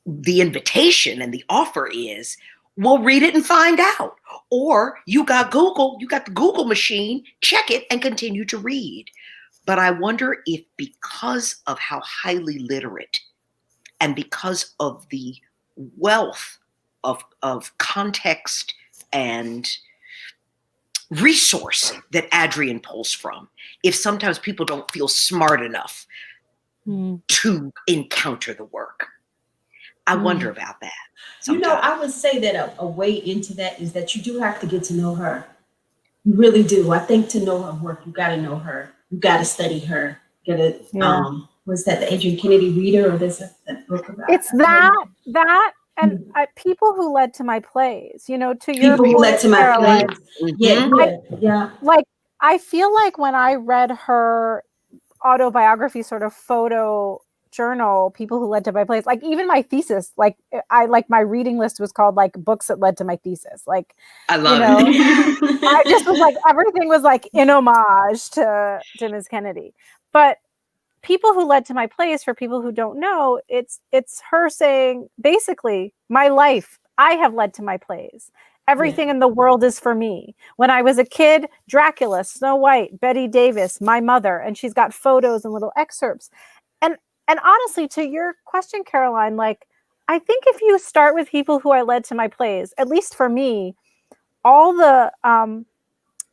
Speaker 2: The invitation and the offer is, well, read it and find out. Or you got Google, you got the Google machine, check it and continue to read. But I wonder if, because of how highly literate and because of the wealth of context and resource that Adrienne pulls from, if sometimes people don't feel smart enough to encounter the work. I wonder about that. Sometimes.
Speaker 3: I would say that a way into that is that you do have to get to know her. You really do. I think to know her work, you got to know her. You got to study her. Get a was that the Adrienne Kennedy reader, or there's that book about?
Speaker 1: It's that and people who led to my plays. To your
Speaker 3: people who led to my plays. Yeah.
Speaker 1: Like, I feel like when I read her autobiography sort of photo journal people who led to my plays. Like even my thesis, like my reading list was called like books that led to my thesis. Like,
Speaker 2: I love it.
Speaker 1: I just was like, everything was like in homage to Ms. Kennedy. But people who led to my plays, for people who don't know, it's her saying, basically, my life, I have led to my plays. Everything in the world is for me. When I was a kid, Dracula, Snow White, Betty Davis, my mother, and she's got photos and little excerpts. And honestly, to your question, Caroline, like, I think if you start with people who I led to my plays, at least for me, all the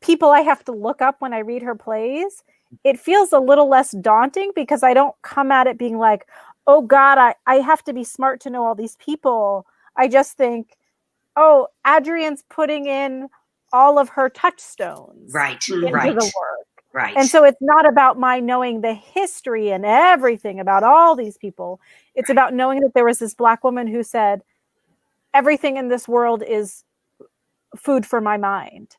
Speaker 1: people I have to look up when I read her plays, it feels a little less daunting because I don't come at it being like, oh God, I have to be smart to know all these people. I just think, oh, Adrian's putting in all of her touchstones into the work.
Speaker 2: Right.
Speaker 1: And so it's not about my knowing the history and everything about all these people. It's about knowing that there was this Black woman who said, everything in this world is food for my mind.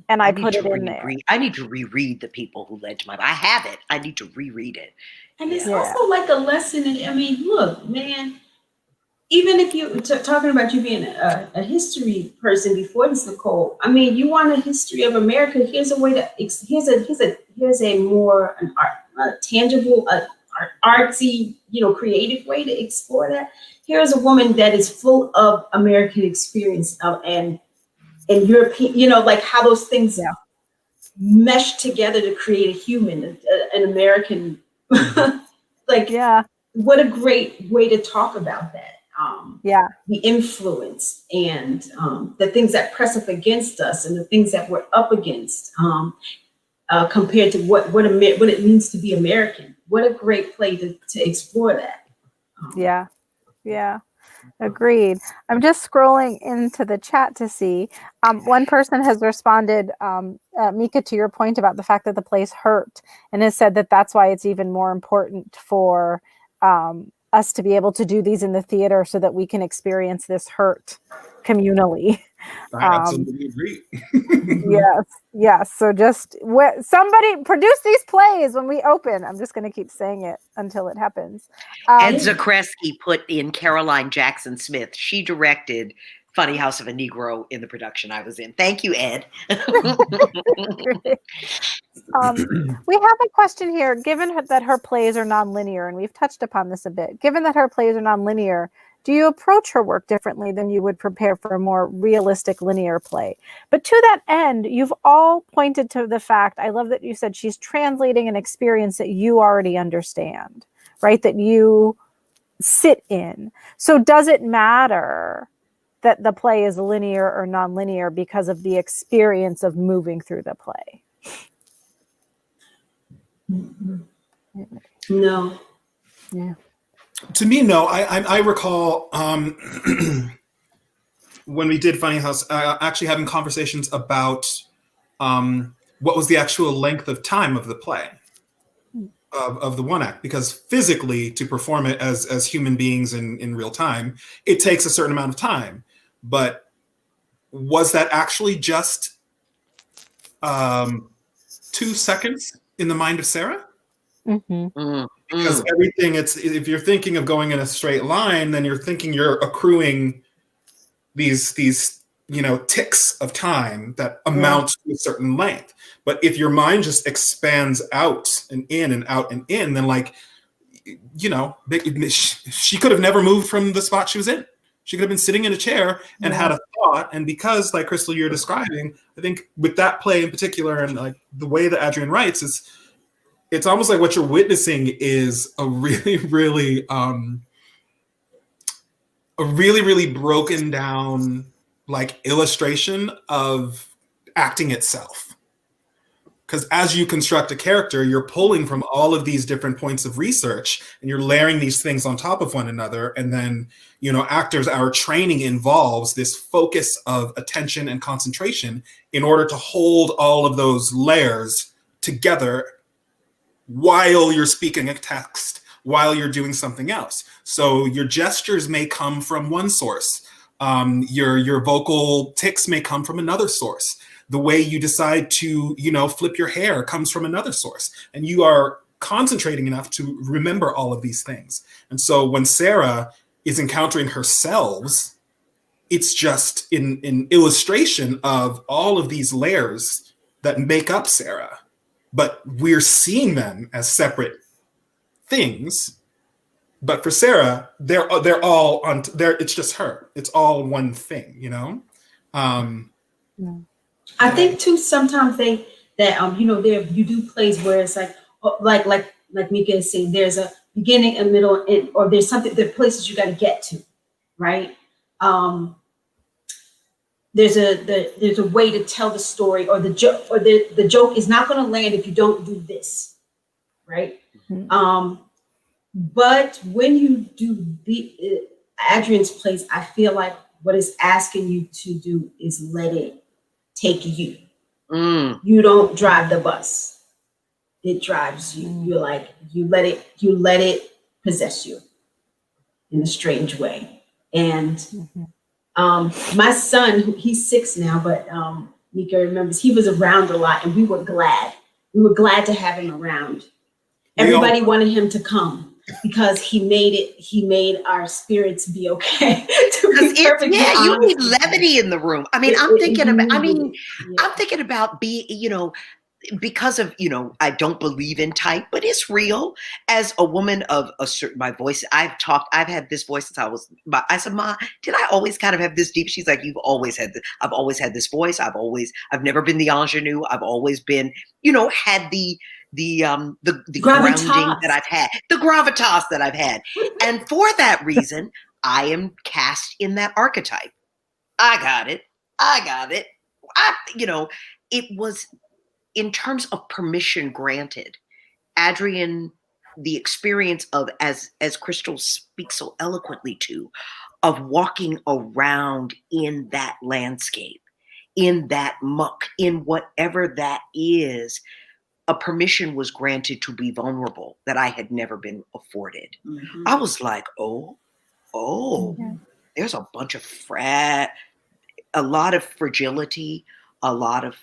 Speaker 1: And I put it in there.
Speaker 2: I need to reread the people who led to my. I have it. I need to reread it.
Speaker 3: And it's also like a lesson. I mean, look, man. Even if you talking about you being a history person before this, Nicole. I mean, you want a history of America. Here's a way to. Here's a more tangible, artsy, creative way to explore that. Here's a woman that is full of American experience and European, like how those things mesh together to create a human, an American. What a great way to talk about that. The influence and the things that press up against us and the things that we're up against compared to what it means to be American. What a great play to explore that.
Speaker 1: Yeah. Agreed. I'm just scrolling into the chat to see. One person has responded, Mikéah, to your point about the fact that the plays hurt, and has said that that's why it's even more important for us to be able to do these in the theater so that we can experience this hurt communally.
Speaker 4: I absolutely agree.
Speaker 1: Yes. So just somebody produce these plays when we open. I'm just going to keep saying it until it happens.
Speaker 2: Ed Zakreski put in Caroline Jackson Smith. She directed Funny House of a Negro in the production I was in. Thank you, Ed.
Speaker 1: We have a question here. Given that her plays are nonlinear, and we've touched upon this a bit, given that her plays are nonlinear, do you approach her work differently than you would prepare for a more realistic linear play? But to that end, you've all pointed to the fact, I love that you said she's translating an experience that you already understand, right? That you sit in. So does it matter that the play is linear or nonlinear because of the experience of moving through the play?
Speaker 3: No.
Speaker 1: Yeah.
Speaker 4: To me, no. I recall when we did Funny House, actually having conversations about what was the actual length of time of the play, of the one act, because physically to perform it as human beings in real time, it takes a certain amount of time. But was that actually just 2 seconds in the mind of Sarah?
Speaker 1: Mm-hmm.
Speaker 4: Because everything, if you're thinking of going in a straight line, then you're thinking you're accruing these ticks of time that amount to a certain length. But if your mind just expands out and in and out and in, then she could have never moved from the spot she was in. She could have been sitting in a chair and had a thought. And because, like Crystal, you're describing, I think with that play in particular, and like the way that Adrienne writes, it's almost like what you're witnessing is a really, really broken down like illustration of acting itself. Because as you construct a character, you're pulling from all of these different points of research and you're layering these things on top of one another. And then, actors, our training involves this focus of attention and concentration in order to hold all of those layers together while you're speaking a text, while you're doing something else. So your gestures may come from one source. Your vocal tics may come from another source. The way you decide to, flip your hair comes from another source. And you are concentrating enough to remember all of these things. And so when Sarah is encountering herself, it's just in illustration of all of these layers that make up Sarah, but we're seeing them as separate things. But for Sarah, they're all on there. It's just her. It's all one thing, you know.
Speaker 3: I think too. Sometimes that there you do plays where it's like Mikéah is saying, there's a beginning, a middle, and or there's something. There are places you got to get to, right? There's a way to tell the story, or the joke is not going to land if you don't do this, right? Mm-hmm. But when you do Adrienne's plays, I feel like what it's asking you to do is let it take you. You don't drive the bus; it drives you. You're like you let it possess you in a strange way. And my son, he's 6 now, but Mikéah remembers he was around a lot, and we were glad. We were glad to have him around. Everybody wanted him to come because he made our spirits be okay.
Speaker 2: You need levity in the room. I mean, I'm thinking about being, because of, I don't believe in type, but it's real. As a woman of a certain, my voice, I've had this voice since I said, Ma, did I always kind of have this deep? She's like, you've always had this. I've always had this voice. I've never been the ingenue. I've always been, had the grounding that I've had, the gravitas that I've had. And for that reason, I am cast in that archetype. I got it. It was, in terms of permission granted, Adrienne, the experience of, as Crystal speaks so eloquently to, of walking around in that landscape, in that muck, in whatever that is, a permission was granted to be vulnerable that I had never been afforded. Mm-hmm. I was like, there's a bunch of a lot of fragility, a lot of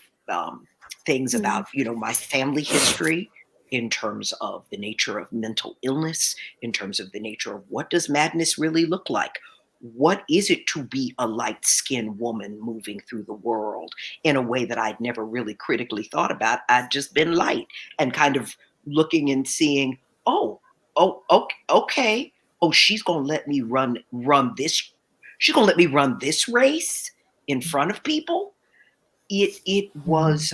Speaker 2: things about, my family history, in terms of the nature of mental illness, in terms of the nature of what does madness really look like? What is it to be a light-skinned woman moving through the world in a way that I'd never really critically thought about? I'd just been light and kind of looking and seeing, okay. Oh, she's going to let me run this. She's going to let me run this race in front of people. It was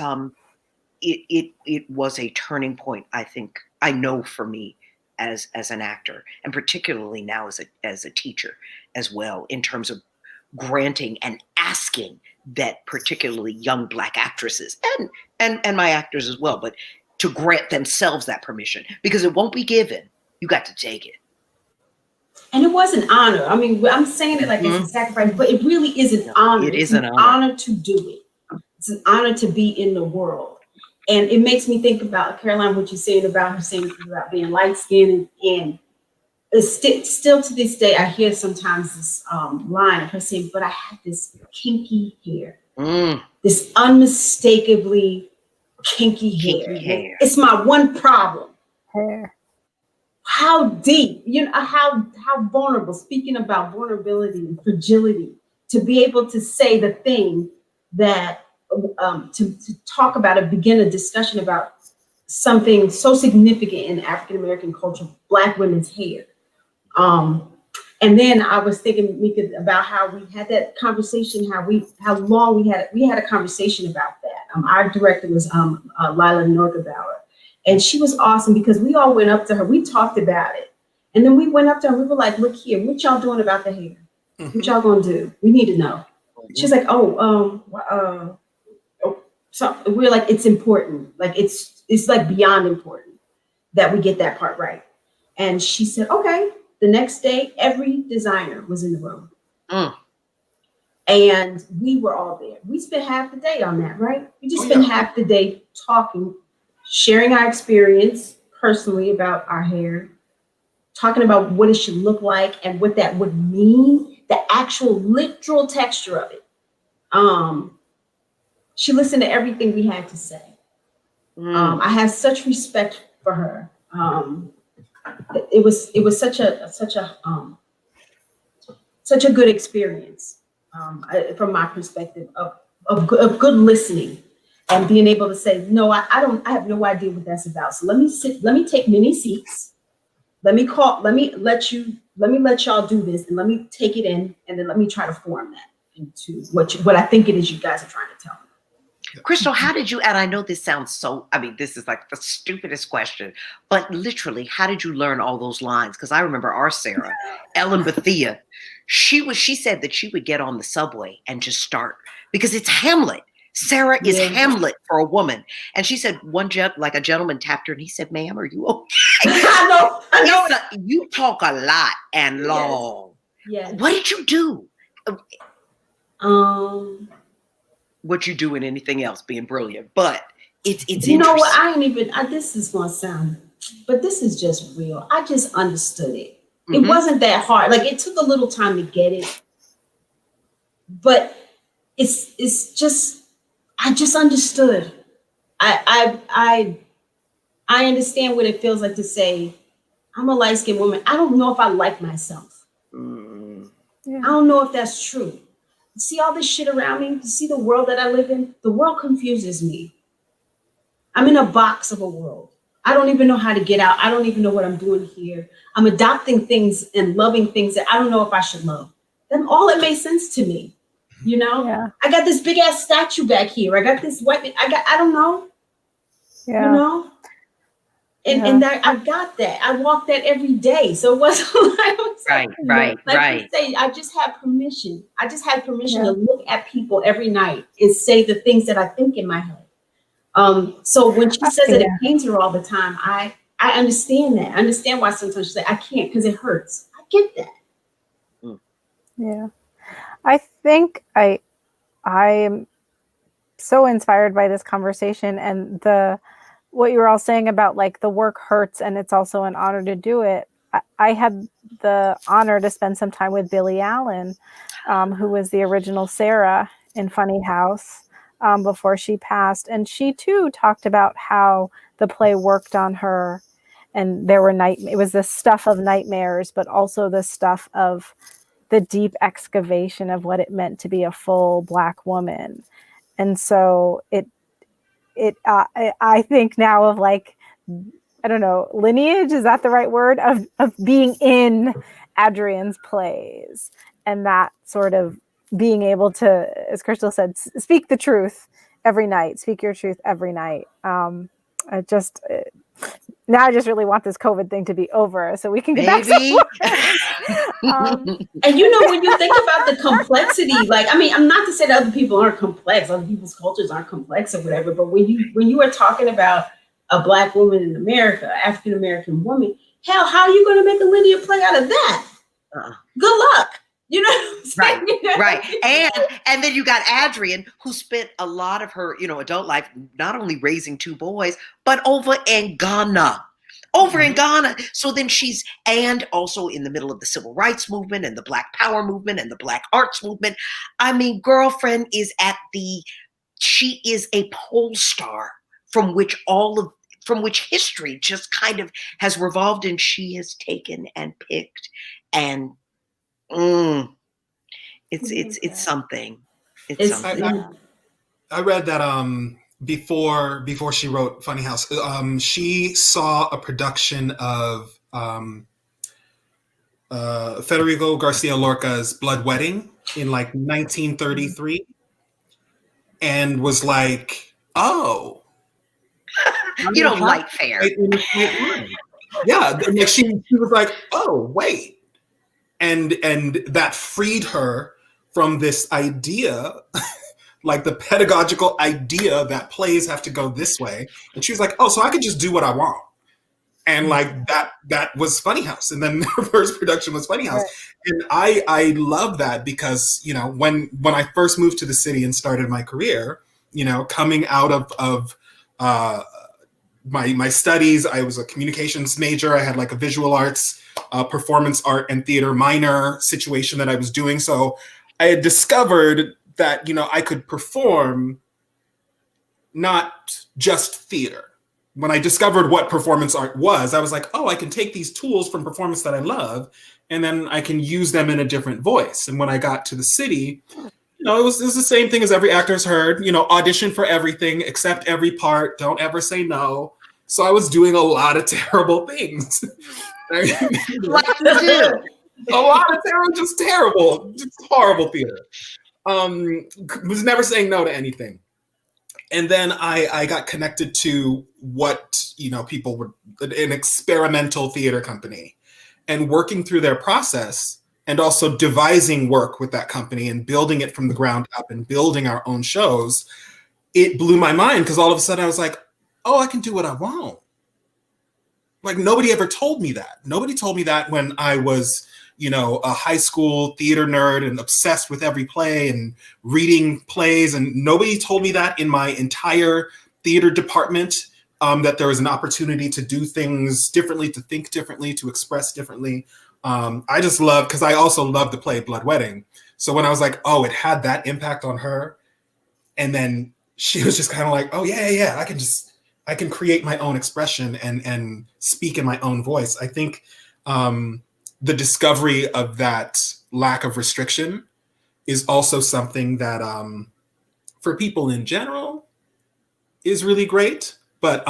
Speaker 2: it was a turning point, I think, I know, for me as an actor, and particularly now as a teacher as well, in terms of granting and asking that particularly young Black actresses and my actors as well, but to grant themselves that permission, because it won't be given. You got to take it.
Speaker 3: And it was an honor. I mean, I'm saying it like it's a sacrifice, but it really is an honor.
Speaker 2: It is an honor
Speaker 3: to do it. It's an honor to be in the world. And it makes me think about, Caroline, what you're saying about her saying about being light-skinned, and still to this day, I hear sometimes this line of her saying, but I have this kinky hair, this unmistakably kinky hair. It's my one problem.
Speaker 1: Hair.
Speaker 3: How deep, how vulnerable, speaking about vulnerability and fragility, to be able to say the thing that, to talk about or begin a discussion about something so significant in African-American culture, Black women's hair. And then I was thinking, Mikéah, about how we had that conversation, how long we had a conversation about that. Our director was Lila Norgebauer. And she was awesome because we all went up to her. We talked about it. And then we went up to her. We were like, look here, what y'all doing about the hair? What y'all gonna do? We need to know. She's like, so we're like, it's important. Like, it's like beyond important that we get that part right. And she said, okay. The next day, every designer was in the room. And we were all there. We spent half the day on that, right? We just spent half the day talking, sharing our experience personally about our hair, talking about what it should look like and what that would mean, the actual literal texture of it. She listened to everything we had to say. I have such respect for her. it was such a good experience from my perspective of good listening and being able to say, no, I have no idea what that's about. So let me take many seats. Let me let y'all do this, and let me take it in, and then let me try to form that into what I think it is you guys are trying to tell me.
Speaker 2: Crystal, how did you, and I know this sounds so, I mean, this is like the stupidest question, but literally, how did you learn all those lines? Because I remember our Sarah, Ellen Bethia, she said that she would get on the subway and just start, because it's Hamlet. Sarah is Hamlet for a woman. And she said like a gentleman tapped her and he said, ma'am, are you okay?
Speaker 3: I know.
Speaker 2: You talk a lot and long.
Speaker 3: Yes.
Speaker 2: What did you do? What you do in anything else, being brilliant, but it's
Speaker 3: you know what, this is gonna sound, but this is just real. I just understood it. It wasn't that hard. Like, it took a little time to get it, but it's just, I just understood. I understand what it feels like to say, I'm a light-skinned woman. I don't know if I like myself. I don't know if that's true. See all this shit around me? You see the world that I live in? The world confuses me. I'm in a box of a world. I don't even know how to get out. I don't even know what I'm doing here. I'm adopting things and loving things that I don't know if I should love. Then all it made sense to me. You know?
Speaker 1: Yeah.
Speaker 3: I got this big ass statue back here. I got this white, I don't know.
Speaker 1: Yeah.
Speaker 3: You know? And that I got that. I walk that every day. So it wasn't like,
Speaker 2: right.
Speaker 3: Say, I just had permission. I just had permission to look at people every night and say the things that I think in my head. So when she says that it pains her all the time, I understand that. I understand why sometimes she says, I can't because it hurts. I get that.
Speaker 1: Yeah. I think I am so inspired by this conversation and what you were all saying about like the work hurts and it's also an honor to do it. I had the honor to spend some time with Billie Allen, who was the original Sarah in Funny House before she passed. And she too talked about how the play worked on her, and there were it was the stuff of nightmares, but also the stuff of the deep excavation of what it meant to be a full Black woman. And so I think now of like, I don't know, lineage, is that the right word, of being in Adrienne's plays, and that sort of being able to, as Crystal said, speak the truth every night, speak your truth every night. Now I just really want this COVID thing to be over so we can get back to work.
Speaker 3: And you know, when you think about the complexity, like, I mean, I'm not to say that other people aren't complex, other people's cultures aren't complex or whatever, but when you are talking about a Black woman in America, African-American woman, hell, how are you going to make a linear play out of that? Good luck. You know what I'm saying?
Speaker 2: Right. And then you got Adrienne, who spent a lot of her, adult life not only raising two boys, but over in Ghana. So then and also in the middle of the civil rights movement and the Black Power movement and the Black arts movement. I mean, girlfriend is she is a pole star from which history just kind of has revolved, and she has taken and picked, and it's something. It's something.
Speaker 4: I read that before she wrote Funny House, she saw a production of Federico Garcia Lorca's Blood Wedding in like 1933, and was like, "Oh,
Speaker 2: you don't like fair."
Speaker 4: Yeah, like she was like, "Oh, wait," and that freed her from this idea, like the pedagogical idea that plays have to go this way. And she was like, oh, so I could just do what I want. And like that was Funny House. And then her first production was Funny House. Right. And I love that because, when I first moved to the city and started my career, coming out of my studies, I was a communications major. I had like a visual arts, performance art and theater minor situation that I was doing. So I had discovered that, I could perform not just theater. when I discovered what performance art was, I was like, oh, I can take these tools from performance that I love, and then I can use them in a different voice. And when I got to the city, it was the same thing as every actor's heard, audition for everything, accept every part, don't ever say no. So I was doing a lot of terrible things.
Speaker 2: Like you do.
Speaker 4: A lot of just terrible, just horrible theater. Was never saying no to anything. And then I got connected to what, people would, an experimental theater company, and working through their process and also devising work with that company and building it from the ground up and building our own shows. It blew my mind because all of a sudden I was like, oh, I can do what I want. Like nobody ever told me that. Nobody told me that when I was, a high school theater nerd and obsessed with every play and reading plays. And nobody told me that in my entire theater department, that there was an opportunity to do things differently, to think differently, to express differently. I just love, because I also love the play Blood Wedding. So when I was like, oh, it had that impact on her. And then she was just kind of like, oh, yeah, I can create my own expression and speak in my own voice. I think the discovery of that lack of restriction is also something that for people in general is really great. But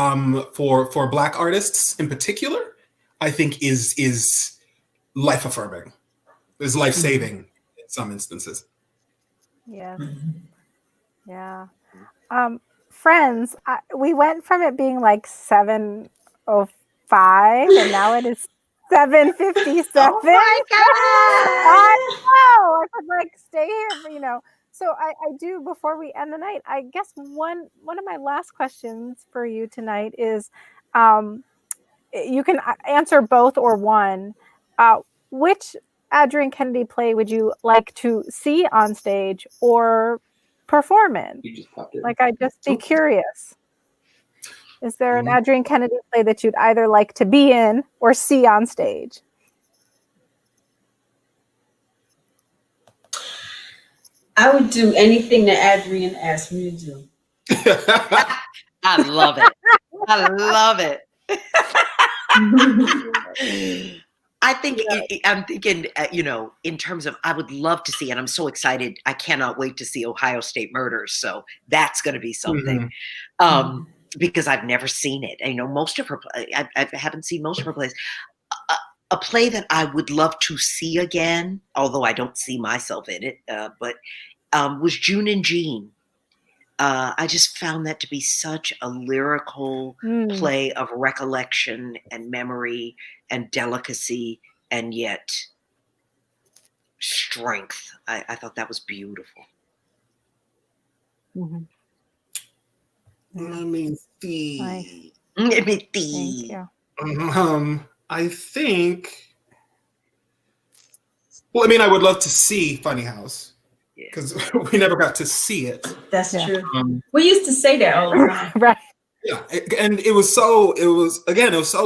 Speaker 4: for Black artists in particular, I think is life affirming, is life saving in some instances.
Speaker 1: Yes. Yeah. Friends, we went from it being like 7:05 and now it is 7:57.
Speaker 2: Oh my God!
Speaker 1: I know. I could like stay here, So I do, before we end the night, I guess one of my last questions for you tonight is, you can answer both or one. Which Adrienne Kennedy play would you like to see on stage or perform in?
Speaker 5: You just popped in.
Speaker 1: Like, I'd just be curious. Is there an Adrienne Kennedy play that you'd either like to be in or see on stage?
Speaker 3: I would do anything that Adrian asked me to do.
Speaker 2: I love it. I love it. I think I'm thinking, in terms of, I would love to see, and I'm so excited. I cannot wait to see Ohio State Murders. So that's going to be something, because I've never seen it. Most of her, I haven't seen most of her plays. A play that I would love to see again, although I don't see myself in it, but was June and Jean. I just found that to be such a lyrical play of recollection and memory and delicacy and yet strength. I thought that was beautiful.
Speaker 1: Mm-hmm.
Speaker 4: Let me see.
Speaker 1: Nice.
Speaker 2: Let me
Speaker 1: Thank
Speaker 2: see.
Speaker 1: you.
Speaker 4: I think. Well, I would love to see Funny House because we never got to see it.
Speaker 3: That's true. We used to say that all the time.
Speaker 1: Right.
Speaker 4: Yeah, and it was so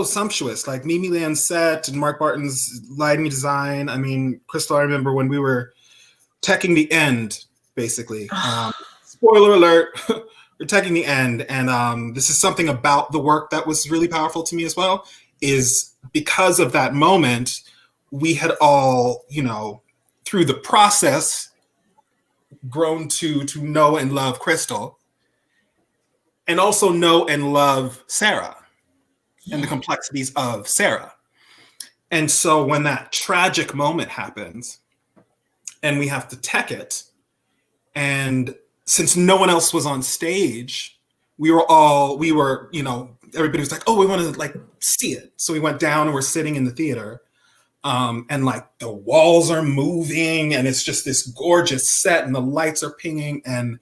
Speaker 4: sumptuous. Like Mimi Land's set and Mark Barton's lighting design. Crystal, I remember when we were teching the end, basically. Spoiler alert. We're teching the end, and this is something about the work that was really powerful to me as well, is because of that moment, we had all, through the process, grown to know and love Crystal, and also know and love Sarah and the complexities of Sarah. And so when that tragic moment happens and we have to tech it, and since no one else was on stage, everybody was like, oh, we want to see it. So we went down and we're sitting in the theater, and the walls are moving and it's just this gorgeous set and the lights are pinging and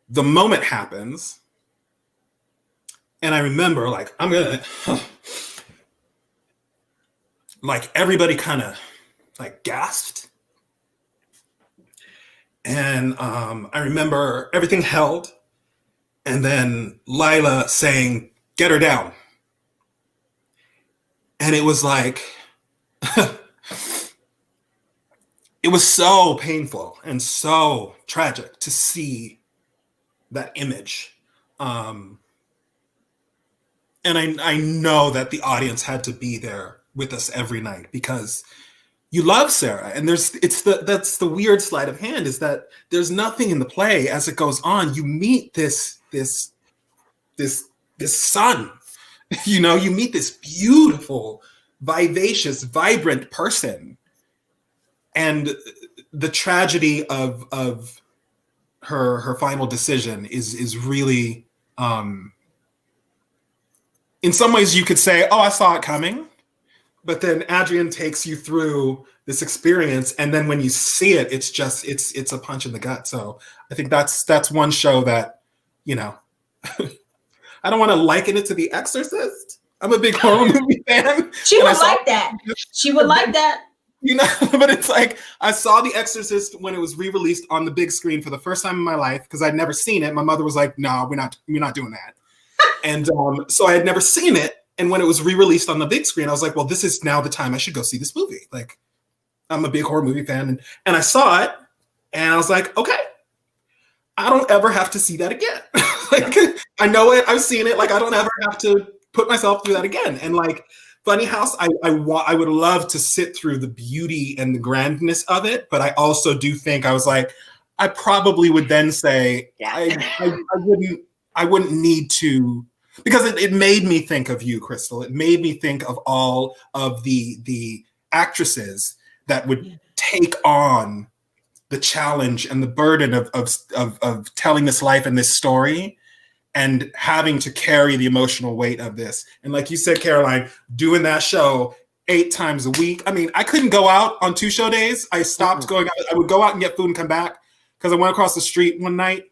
Speaker 4: the moment happens. And I remember everybody kind of gasped. And I remember everything held. And then Lila saying, "Get her down." And it was it was so painful and so tragic to see that image. And I know that the audience had to be there with us every night because you love Sarah. And that's the weird sleight of hand, is that there's nothing in the play as it goes on. You meet this son, you know, you meet this beautiful, vivacious, vibrant person. And the tragedy of her final decision is really, in some ways you could say, oh, I saw it coming. But then Adrian takes you through this experience, and then when you see it, it's a punch in the gut. So I think that's one show that, you know, I don't want to liken it to The Exorcist. I'm a big horror movie fan.
Speaker 3: She would like that. She would like that.
Speaker 4: You know, but it's like, I saw The Exorcist when it was re-released on the big screen for the first time in my life because I'd never seen it. My mother was like, "No, we're not doing that." And so I had never seen it. And when it was re-released on the big screen, I was like, well, this is now the time I should go see this movie. Like, I'm a big horror movie fan. And I saw it, and I was like, okay, I don't ever have to see that again. Like, I know it, I've seen it. Like, I don't ever have to put myself through that again. And like, Funny House, I would love to sit through the beauty and the grandness of it. But I also do think, I was like, I probably would then say, I wouldn't need to, because it made me think of you, Crystal. It made me think of all of the actresses that would take on the challenge and the burden of telling this life and this story and having to carry the emotional weight of this. And like you said, Caroline, doing that show 8 times a week. I mean, I couldn't go out on 2 show days. I stopped going out. I would go out and get food and come back because I went across the street one night.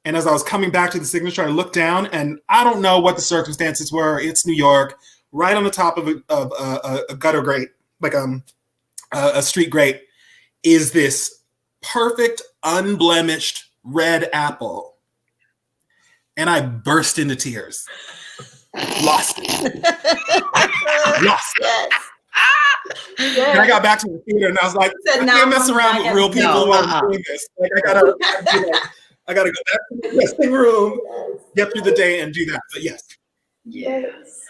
Speaker 4: And as I was coming back to the Signature, I looked down, and I don't know what the circumstances were. It's New York, right on the top of a gutter grate, like a street grate, is this perfect, unblemished red apple. And I burst into tears. Lost it. Lost it. Yes. And I got back to the theater, and I was like, I can't mess around with real people while I'm doing this. Like, I gotta go back to the dressing room, get through the day, and do that. But yes.
Speaker 3: Yes.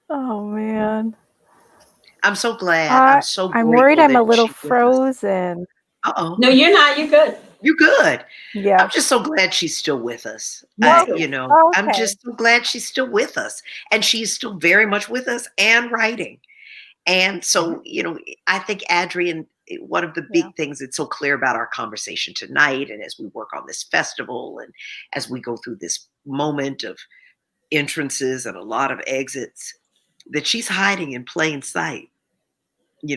Speaker 1: Oh man.
Speaker 2: I'm so glad.
Speaker 1: I'm worried I'm a little frozen.
Speaker 2: Uh-oh.
Speaker 3: No, you're not. You're good.
Speaker 2: You're good.
Speaker 1: Yeah.
Speaker 2: I'm just so glad she's still with us.
Speaker 1: Okay.
Speaker 2: I'm just so glad she's still with us. And she's still very much with us and writing. And so, I think Adrian, one of the big things that's so clear about our conversation tonight, and as we work on this festival, and as we go through this moment of entrances and a lot of exits, that she's hiding in plain sight.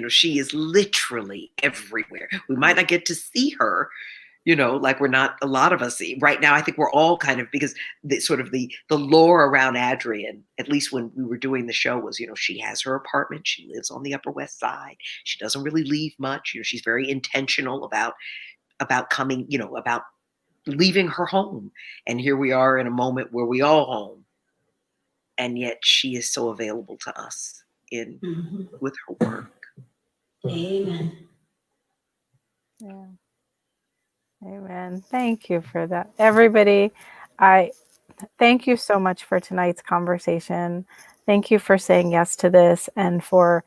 Speaker 2: She is literally everywhere. We might not get to see her, like we're not, a lot of us right now. I think we're all kind of, because the lore around Adrian, at least when we were doing the show, was, she has her apartment. She lives on the Upper West Side. She doesn't really leave much. She's very intentional about coming, about leaving her home. And here we are in a moment where we all home. And yet she is so available to us with her work.
Speaker 3: Amen.
Speaker 1: Yeah. Amen. Thank you for that. Everybody, I thank you so much for tonight's conversation. Thank you for saying yes to this and for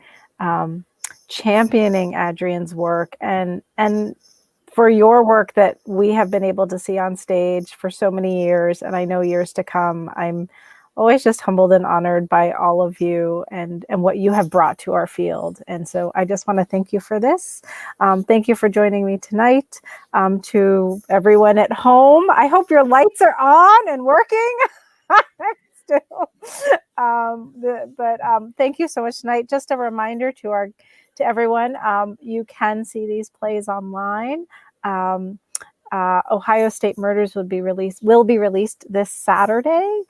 Speaker 1: championing Adrian's work and for your work that we have been able to see on stage for so many years, and I know years to come. I'm always just humbled and honored by all of you and what you have brought to our field. And so I just want to thank you for this. Thank you for joining me tonight. To everyone at home, I hope your lights are on and working still. But thank you so much tonight. Just a reminder to everyone, you can see these plays online. Ohio State Murders will be released this Saturday.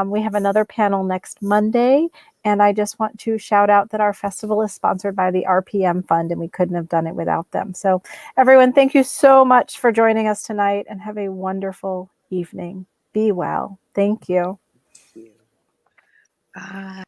Speaker 1: We have another panel next Monday. And I just want to shout out that our festival is sponsored by the RPM Fund, and we couldn't have done it without them. So everyone, thank you so much for joining us tonight, and have a wonderful evening. Be well. Thank you.
Speaker 2: Bye.